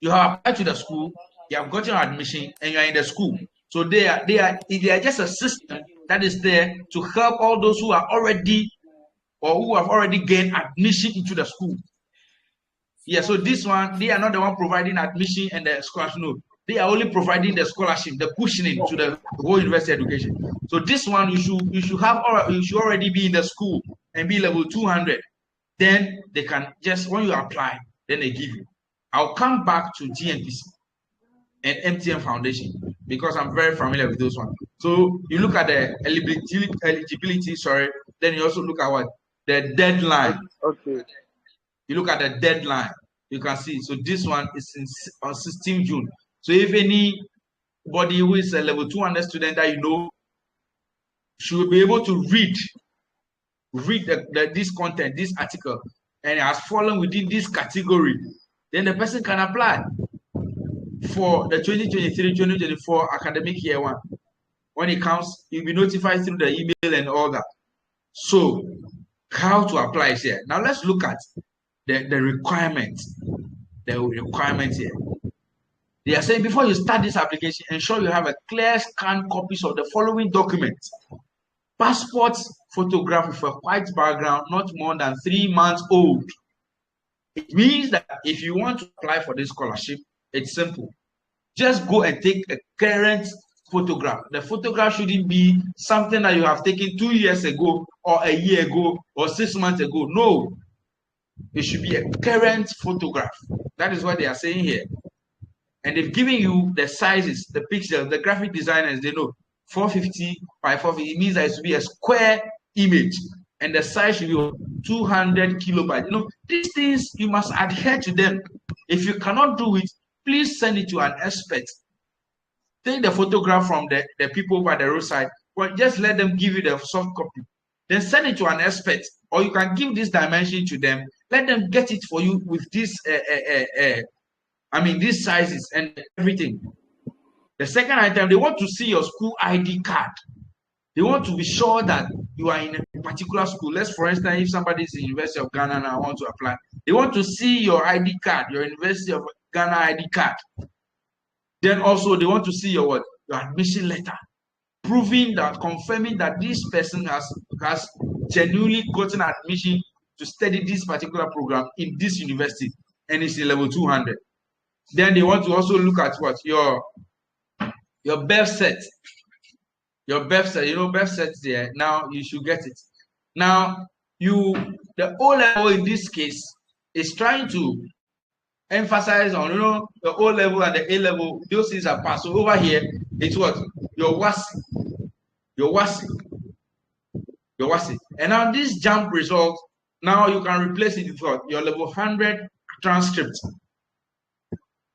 You have applied to the school, you have gotten admission, and you are in the school. So they are just a system that is there to help all those who are already or who have already gained admission into the school. Yeah, so this one, they are not the one providing admission and the scholarship. No, they are only providing the scholarship, the cushioning to the whole university education. So this one, you should already be in the school and be level 200. Then they can just, when you apply, then they give you. I'll come back to GNPC and MTN Foundation because I'm very familiar with those ones. So you look at the eligibility, then you also look at what? The deadline. Okay. You look at the deadline, you can see. So this one is on 16 June. So if anybody who is a level 200 student that you know should be able to read this content, this article, and has fallen within this category, then the person can apply for the 2023-2024 academic year one. When it comes, you'll be notified through the email and all that. So how to apply is here. Now let's look at the requirements. The requirements here. They are saying before you start this application, ensure you have a clear scanned copies of the following documents. Passport photograph with a white background, not more than 3 months old. It means that if you want to apply for this scholarship, it's simple. Just go and take a current photograph. The photograph shouldn't be something that you have taken 2 years ago or a year ago or 6 months ago. No. It should be a current photograph. That is what they are saying here. And they've given you the sizes, the pixels, the graphic designers, they know 450 by 450. It means that it should be a square image. And the size should be 200 kilobytes. You know, these things, you must adhere to them. If you cannot do it, please send it to an expert. Take the photograph from the people by the roadside, but just let them give you the soft copy. Then send it to an expert, or you can give this dimension to them. Let them get it for you with this, these sizes and everything. The second item, they want to see your school ID card. They want to be sure that you are in a particular school. Let's, for instance, if somebody is in the University of Ghana and I want to apply, they want to see your ID card, your University of Ghana ID card. Then also they want to see your admission letter, proving that, confirming that this person has genuinely gotten admission to study this particular program in this university and it's in level 200. Then they want to also look at what? Your birth set. Your birth set, birth set there. Now you should get it. Now the O level in this case is trying to emphasize on the O level and the A level. Those things are passed. So over here, it's what? Your WASSCE. And now this jump result, now you can replace it with what? Your level 100 transcript.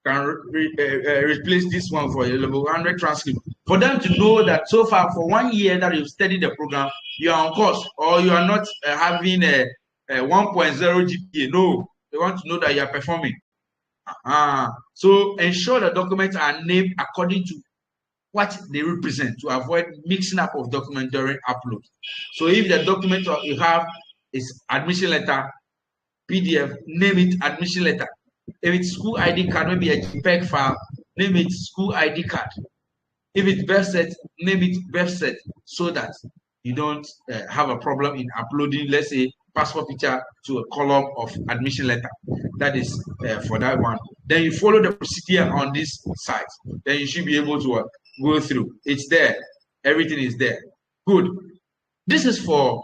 Can replace this one for your level 100 transcript. For them to know that so far for 1 year that you've studied the program, you are on course or you are not having a 1.0 GPA. No, they want to know that you are performing. So ensure the documents are named according to what they represent to avoid mixing up of documents during upload. So if the document you have is admission letter, PDF, name it admission letter. If it's school ID card, maybe a JPEG file, name it school ID card. If it's birth set, name it birth set, so that you don't have a problem in uploading, let's say, passport picture to a column of admission letter. That is for that one. Then you follow the procedure on this site. Then you should be able to go through. It's there. Everything is there. Good. This is for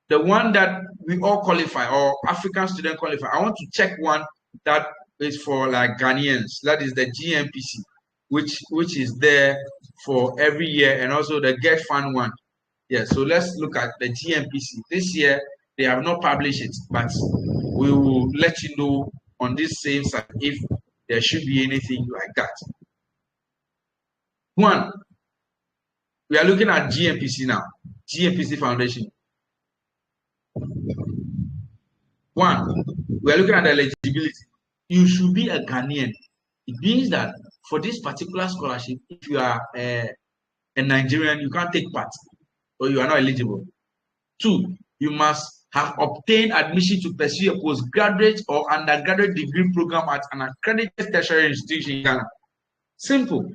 the one that we all qualify, or African student qualify. I want to check one that is for like Ghanaians. That is the GNPC, which is there for every year, and also the Get Fund one. Yeah, so let's look at the GNPC. This year, they have not published it, but we will let you know on this same site if there should be anything like that. One, we are looking at GNPC now, GNPC Foundation. One, we are looking at the eligibility. You should be a Ghanaian. It means that for this particular scholarship, if you are a Nigerian, you can't take part, or you are not eligible. Two, you must have obtained admission to pursue a postgraduate or undergraduate degree program at an accredited tertiary institution in Ghana. Simple.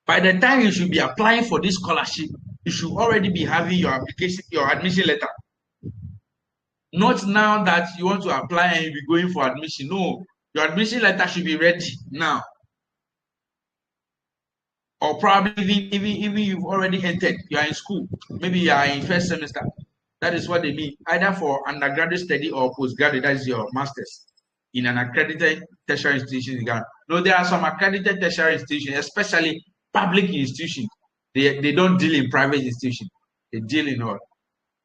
By the time you should be applying for this scholarship, you should already be having your application, your admission letter. Not now that you want to apply and you'll be going for admission. No, your admission letter should be ready now. Or probably even you've already entered, you are in school, maybe you are in first semester. That is what they mean, either for undergraduate study or postgraduate, that is your master's in an accredited tertiary institution in Ghana. No, there are some accredited tertiary institutions, especially public institutions. They don't deal in private institutions, they deal in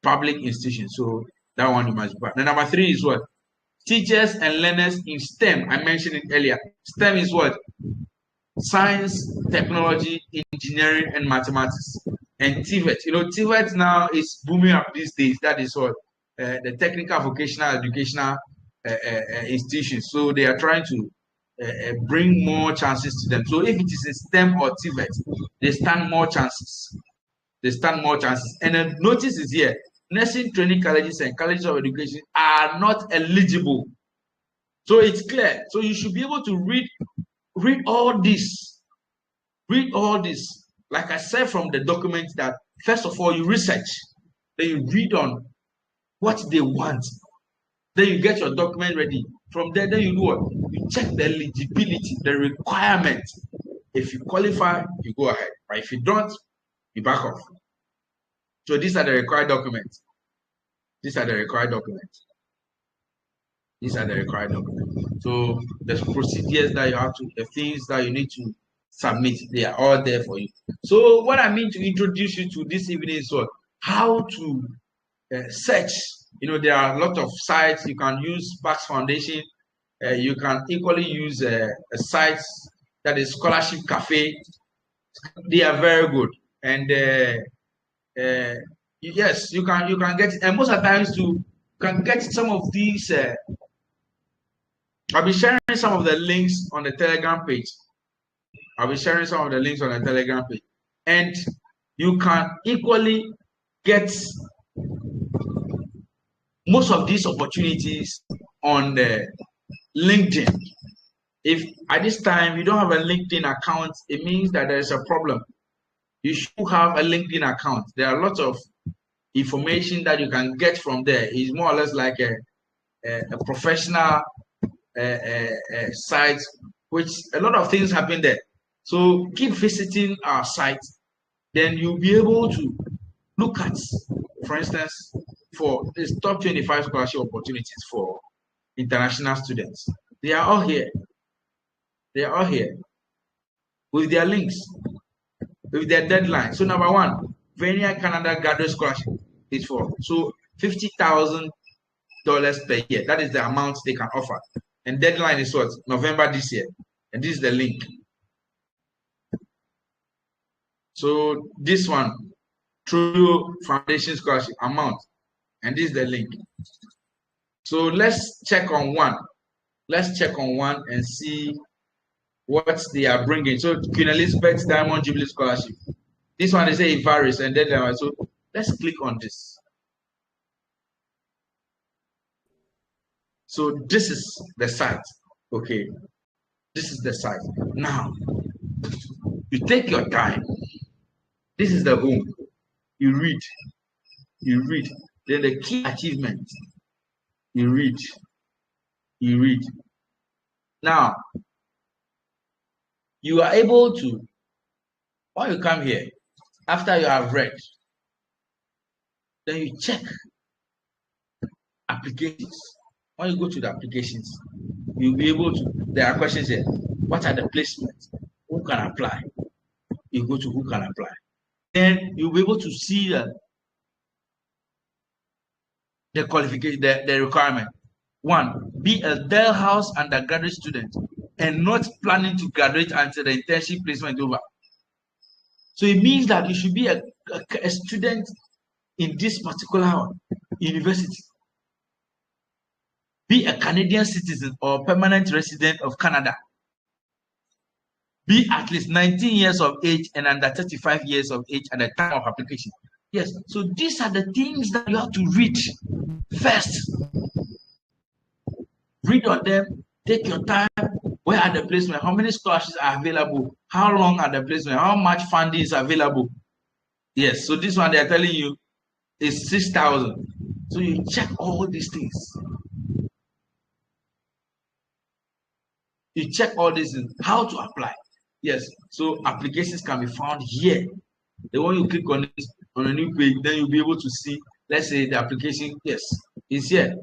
public institutions. So that one you must buy. Then number three is what? Teachers and learners in STEM. I mentioned it earlier. STEM is what? Science, technology, engineering, and mathematics. And TVET. You know, TVET now is booming up these days. That is what? The technical vocational educational institutions. So they are trying to bring more chances to them. So if it is a STEM or TVET, they stand more chances. They stand more chances. And the notice is here. Nursing training colleges and colleges of education are not eligible. So it's clear. So you should be able to read all this. Read all this. Like I said from the document, that first of all, you research. Then you read on what they want. Then you get your document ready. From there, then you do what? You check the eligibility, the requirement. If you qualify, you go ahead. But if you don't, you back off. So these are the required documents. These are the required documents. These are the required documents. So the procedures that you have to, the things that you need to submit, they are all there for you. So what I mean to introduce you to this evening is what? How to search. You know, there are a lot of sites. You can use Bax Foundation. You can equally use a site that is Scholarship Cafe. They are very good. And yes, you can get it. And most of the times you can get some of these. I'll be sharing some of the links on the Telegram page. I'll be sharing some of the links on the Telegram page. And you can equally get most of these opportunities on the LinkedIn. If at this time you don't have a LinkedIn account, it means that there is a problem. You should have a LinkedIn account. There are lots of information that you can get from there. It's more or less like a professional site, which a lot of things happen there. So keep visiting our site, then you'll be able to look at, for instance, for this top 25 scholarship opportunities for international students. They are all here. They are all here with their links, with their deadline. So number one, Vania Canada Graduate Scholarship is for $50,000 per year. That is the amount they can offer. And deadline is what? November this year. And this is the link. So this one, True Foundation Scholarship amount. And this is the link. So let's check on one. Let's check on one and see what they are bringing. So Queen Elizabeth Diamond Jubilee Scholarship. This one is a varies, and then so let's click on this. So this is the site. Okay, this is the site. Now you take your time. This is the home. You read. Then the key achievement. You read. You read. Now, you are able to, when you come here, after you have read, then you check applications. When you go to the applications, you'll be able to, there are questions here. What are the placements? Who can apply? You go to who can apply. Then you'll be able to see the qualification, the requirement. 1, be a Dalhousie undergraduate student and not planning to graduate until the internship placement is over. So it means that you should be a student in this particular university. Be a Canadian citizen or permanent resident of Canada. Be at least 19 years of age and under 35 years of age at the time of application. Yes, so these are the things that you have to read first. Read on them, take your time. Where are the placements? How many scholarships are available? How long are the placements? How much funding is available? Yes, so this one they are telling you is 6,000. So you check all these things. You check all these things. How to apply? Yes, so applications can be found here. The one you click on this on a new page, then you'll be able to see. Let's say the application, yes, is here,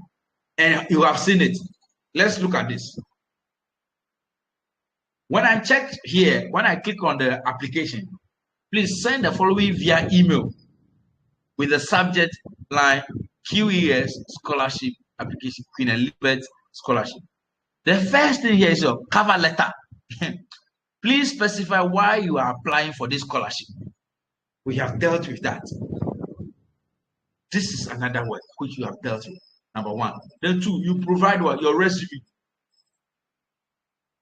and you have seen it. Let's look at this. When I check here, when I click on the application, please send the following via email with the subject line QES Scholarship Application, Queen Elizabeth Scholarship. The first thing here is your cover letter. Please specify why you are applying for this scholarship. We have dealt with that. This is another word which you have dealt with. Number 1. Then 2, you provide what? Your resume.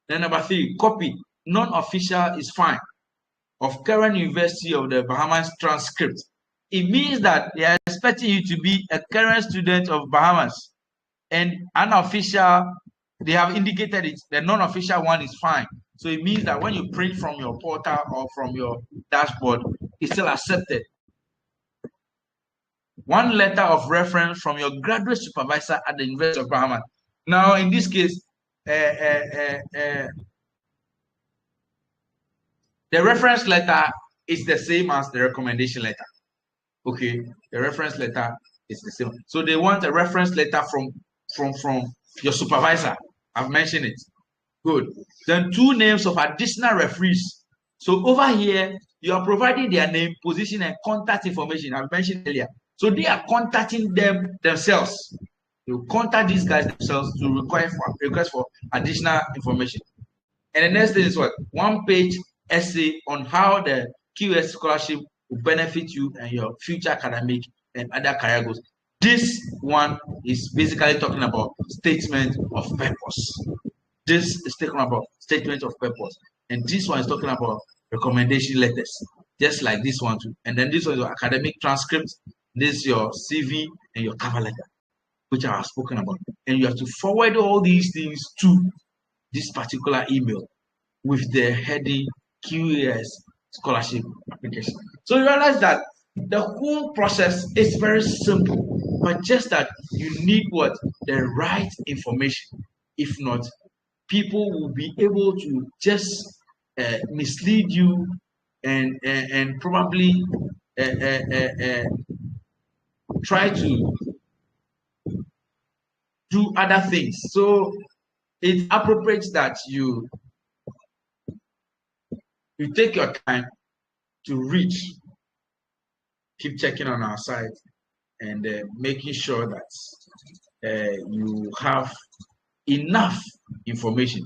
Then number 3, copy, non-official is fine, of current University of the Bahamas transcript. It means that they are expecting you to be a current student of Bahamas, and unofficial, they have indicated it, the non-official one is fine. So it means that when you print from your portal or from your dashboard, it's still accepted. 1 letter of reference from your graduate supervisor at the University of Bahamas. Now, in this case, the reference letter is the same as the recommendation letter. Okay, the reference letter is the same. So they want a reference letter from your supervisor. I've mentioned it. Good. Then 2 names of additional referees. So over here, you are providing their name, position, and contact information. I've mentioned earlier. So they are contacting them themselves. You contact these guys themselves to request for additional information. And the next thing is what? 1-page essay on how the QS scholarship will benefit you and your future academic and other career goals. This one is basically talking about statement of purpose. This is talking about statement of purpose. And this one is talking about recommendation letters, just like this one too. And then this one is your academic transcript. This is your CV and your cover letter, which I have spoken about. And you have to forward all these things to this particular email with the heading QES scholarship application. So you realize that the whole process is very simple, but just that you need what? The right information. If not, people will be able to just mislead you and probably try to do other things. So it's appropriate that you take your time to read, keep checking on our site, and making sure that you have enough information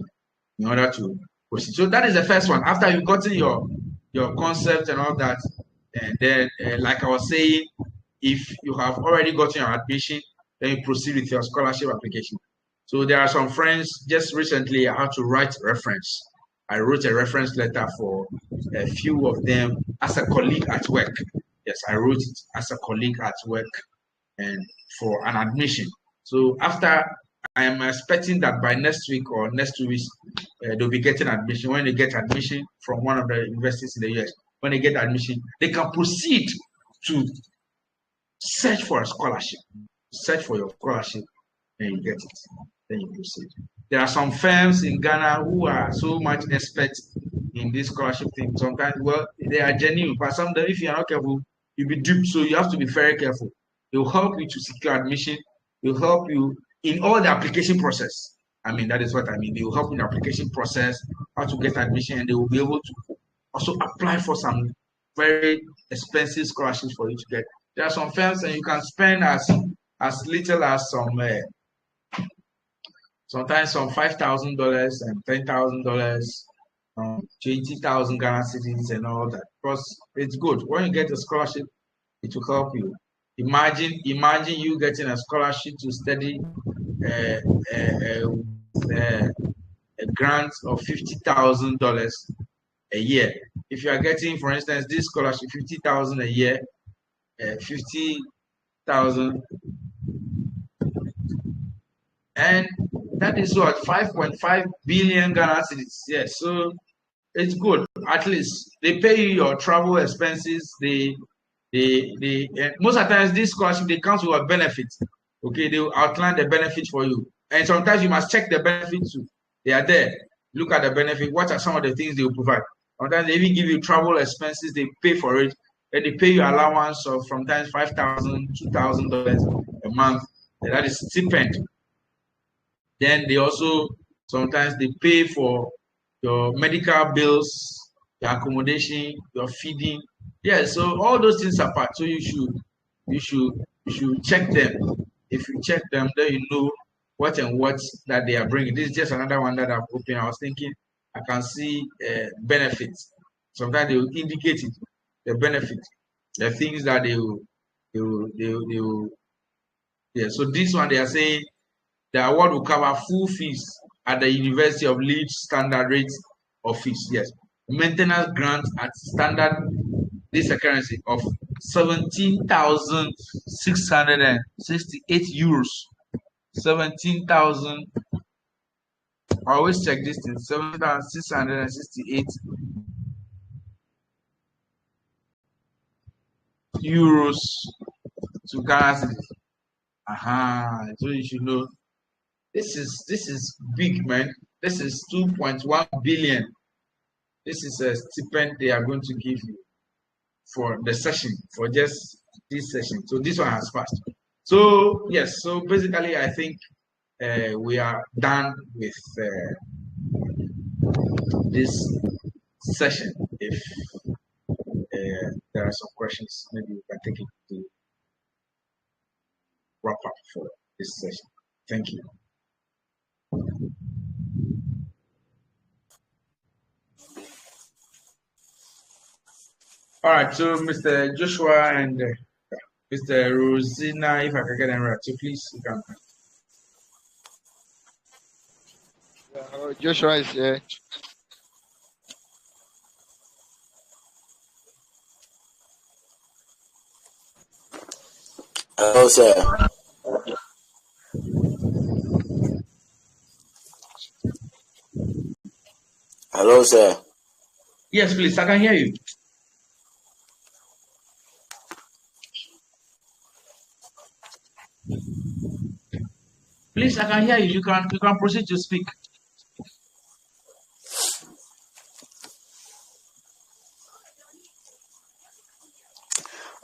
in order to proceed. So that is the first one. After you've gotten your concept and all that, and then like I was saying, if you have already gotten your admission, then you proceed with your scholarship application. So there are some friends, just recently I had to write a reference. I wrote a reference letter for a few of them as a colleague at work. Yes, I wrote it as a colleague at work and for an admission. So after, I am expecting that by next week or next 2 weeks, they'll be getting admission. When they get admission from one of the universities in the US, when they get admission, they can proceed to search for a scholarship. Search for your scholarship and you get it. Then you proceed. There are some firms in Ghana who are so much experts in this scholarship thing. Sometimes, well, they are genuine, but sometimes if you are not careful, you'll be duped. So you have to be very careful. It will help you to secure admission. It will help you in all the application process. I mean, that is what I mean. They will help in the application process, how to get admission, and they will be able to also apply for some very expensive scholarships for you to get. There are some firms, and you can spend as little as sometimes some $5,000 and $10,000, 20,000 Ghana cedis and all that. Because it's good when you get a scholarship, it will help you. Imagine you getting a scholarship to study a grant of $50,000 a year. If you are getting, for instance, this scholarship, 50,000 a year, 50,000, and that is what 5.5 billion Ghana cedis. Yes, so it's good. At least they pay you your travel expenses. Most of the times this scholarship they count with a benefit. Okay, they will outline the benefit for you, and sometimes you must check the benefits too. They are there. Look at the benefit. What are some of the things they will provide? Sometimes they even give you travel expenses. They pay for it, and they pay you allowance of sometimes $5,000, $2,000 a month. And that is stipend. Then they also sometimes they pay for your medical bills, your accommodation, your feeding. Yeah, so all those things are part. So you should check them. If you check them, then you know what and what that they are bringing. This is just another one that I've opened. I was thinking I can see benefits. Sometimes they will indicate it, the benefit, the things that they will. Yeah. So this one they are saying the award will cover full fees at the University of Leeds standard rates of fees. Yes. Maintenance grant at standard this currency of 17,668 euros. 17,000. I always check this thing. 17,668 euros to Ghana cedis. So you should know. This is big, man. This is 2.1 billion. This is a stipend they are going to give you for the session, for just this session. So this one has passed. So yes, so basically I think we are done with this session. If there are some questions, maybe we can take it to wrap up for this session. Thank you. All right, so Mr. Joshua and Mr. Rosina, if I can get them right, so please you can. Joshua is here. Hello, sir. Hello, sir. Yes, please, I can hear you. Please, I can hear you. You can proceed to speak.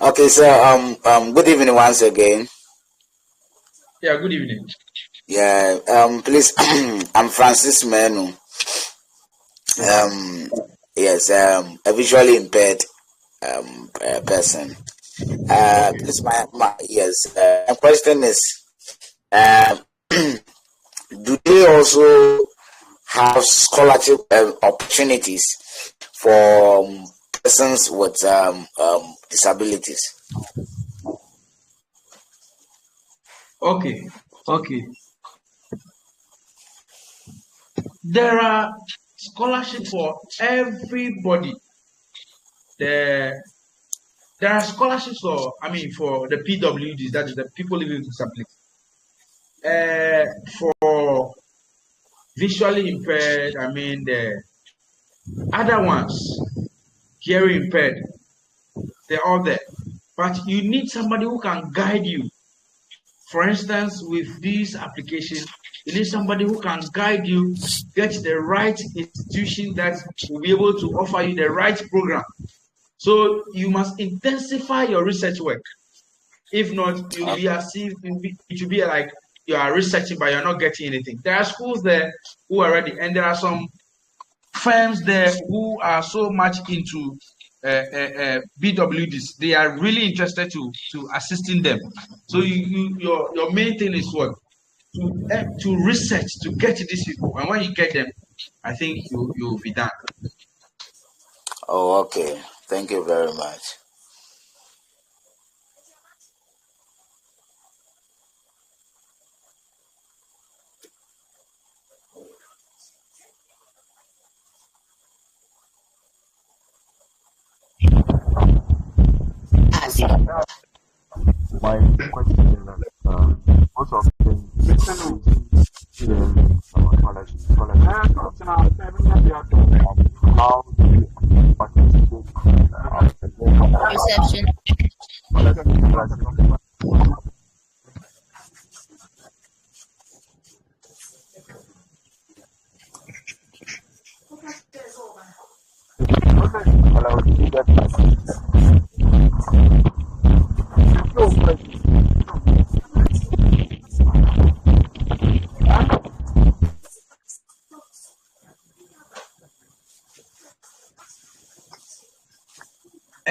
Okay, sir. Good evening once again. Yeah, good evening. Yeah. Please, I'm Francis Menu. Yes. A visually impaired person. Please, my yes. My question is, do they also have scholarship opportunities for persons with disabilities? Okay. There are scholarships for everybody. There are scholarships for the PWDs, that is the people living with disabilities. For visually impaired, the other ones, hearing impaired, they're all there. but you need somebody who can guide you. For instance, with this application, you need somebody who can guide you, get the right institution that will be able to offer you the right program. So you must intensify your research work. If not, you'll be as if it will be like you are researching, but you're not getting anything. There are schools there who are ready, and there are some firms there who are so much into BWDs. They are really interested to assisting them. So your main thing is what? To research, to get these people, and when you get them, I think you'll be done. Oh, okay. Thank you very much. My question is that most of them how do you participate? Reception.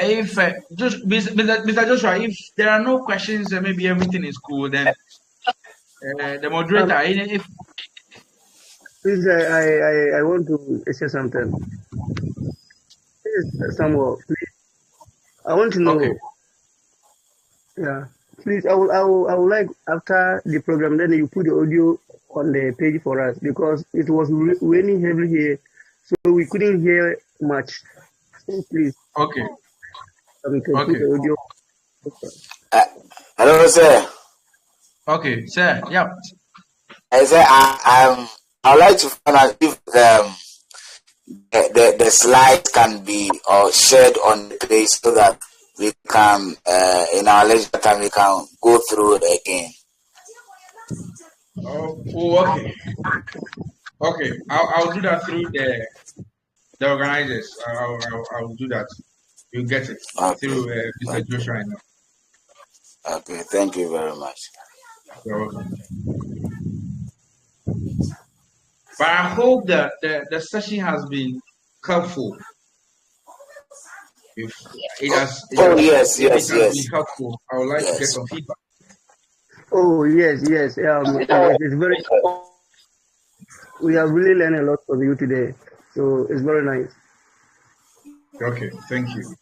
If just Mr. Joshua, if there are no questions and maybe everything is cool, then the moderator, if Please, I want to say something. Please, Samuel, please. I want to know. Okay. Yeah. Please, I would like after the program, then you put the audio on the page for us because it was raining heavily here, so we couldn't hear much. So please. Okay. We can put the audio. Hello, sir. Okay, sir. Yeah. I say I'd like to find out if the slides can be shared on the page so that we can in our leisure time we can go through it again. Oh, okay. Okay, I'll do that through the organizers. I'll do that. You get it through Mr. Joshua. Okay, thank you very much. You're welcome. But I hope that the session has been helpful. If it has, yes. Been helpful, I would like to get some feedback. Oh yes. It's very. We have really learned a lot from you today, so it's very nice. Okay, thank you.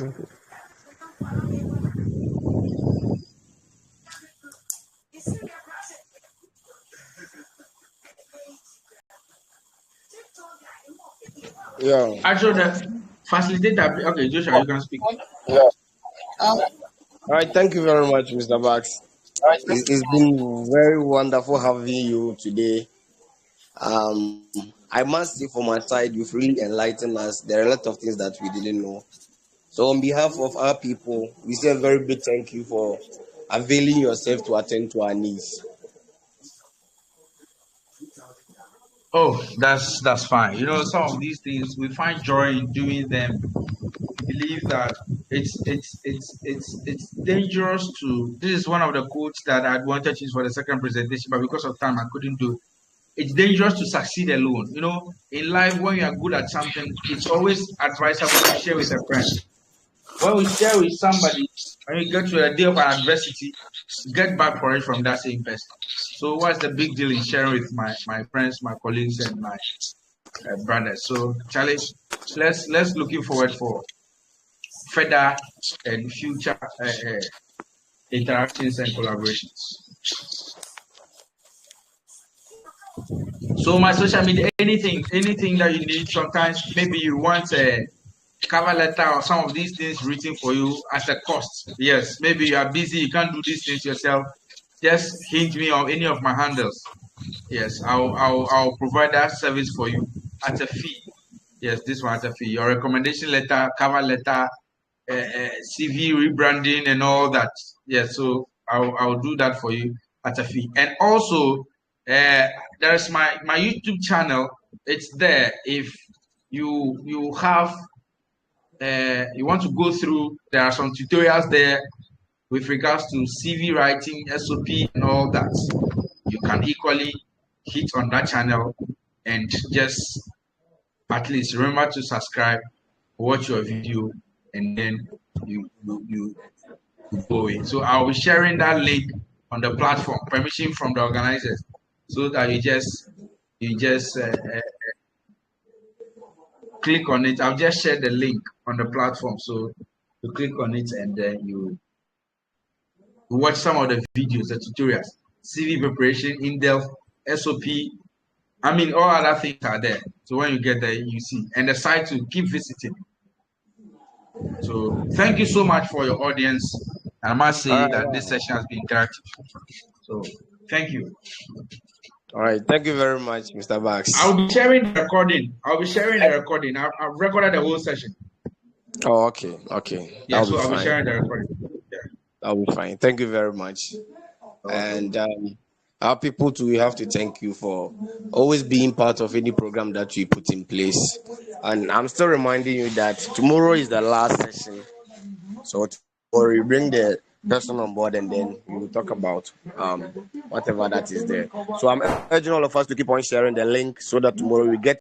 Okay. Yeah. Actually, the facilitator. Okay, Joshua, you can speak. Yeah. All right. Thank you very much, Mr. Bax. It's been very wonderful having you today. I must say, from my side, you've really enlightened us. There are a lot of things that we didn't know. So, on behalf of our people, we say a very big thank you for availing yourself to attend to our needs. Oh, that's fine. You know, some of these things we find joy in doing them. We believe that it's dangerous to. This is one of the quotes that I wanted to use for the second presentation, but because of time, I couldn't do it. It's dangerous to succeed alone. You know, in life, when you are good at something, it's always advisable to share with a friend. When we share with somebody, when you get to a day of an adversity, get back for it from that same person. So what's the big deal in sharing with my friends, my colleagues, and my brothers? So Charlie, let's looking forward for further and future interactions and collaborations. So my social media, anything that you need. Sometimes maybe you want a cover letter or some of these things written for you at a cost. Yes, maybe you are busy, you can't do these things yourself. Just hint me on any of my handles. Yes, I'll provide that service for you at a fee. Yes, this one at a fee. Your recommendation letter, cover letter, CV rebranding and all that. Yeah, so I'll do that for you at a fee. And also, there's my YouTube channel. It's there. If you have you want to go through, there are some tutorials there with regards to CV writing, SOP, and all that. You can equally hit on that channel and just at least remember to subscribe, watch your video, and then you go in. So I'll be sharing that link on the platform, permission from the organizers, so that you just click on it. I'll just share the link on the platform, so you click on it and then you watch some of the videos, the tutorials, CV preparation, in-depth, SOP. I mean, all other things are there. So when you get there, you see. And the site to keep visiting. So thank you so much for your audience. I must say that this session has been interactive. So thank you. All right. Thank you very much, Mr. Bax. I'll be sharing the recording. I've recorded the whole session. Oh, okay. Okay. Yeah, That'll so be I'll be fine. sharing the recording. Yeah. That'll be fine. Thank you very much. Okay. And our people too, we have to thank you for always being part of any program that we put in place. And I'm still reminding you that tomorrow is the last session. So tomorrow you bring the person on board and then we will talk about whatever that is there. So I'm urging all of us to keep on sharing the link so that tomorrow we get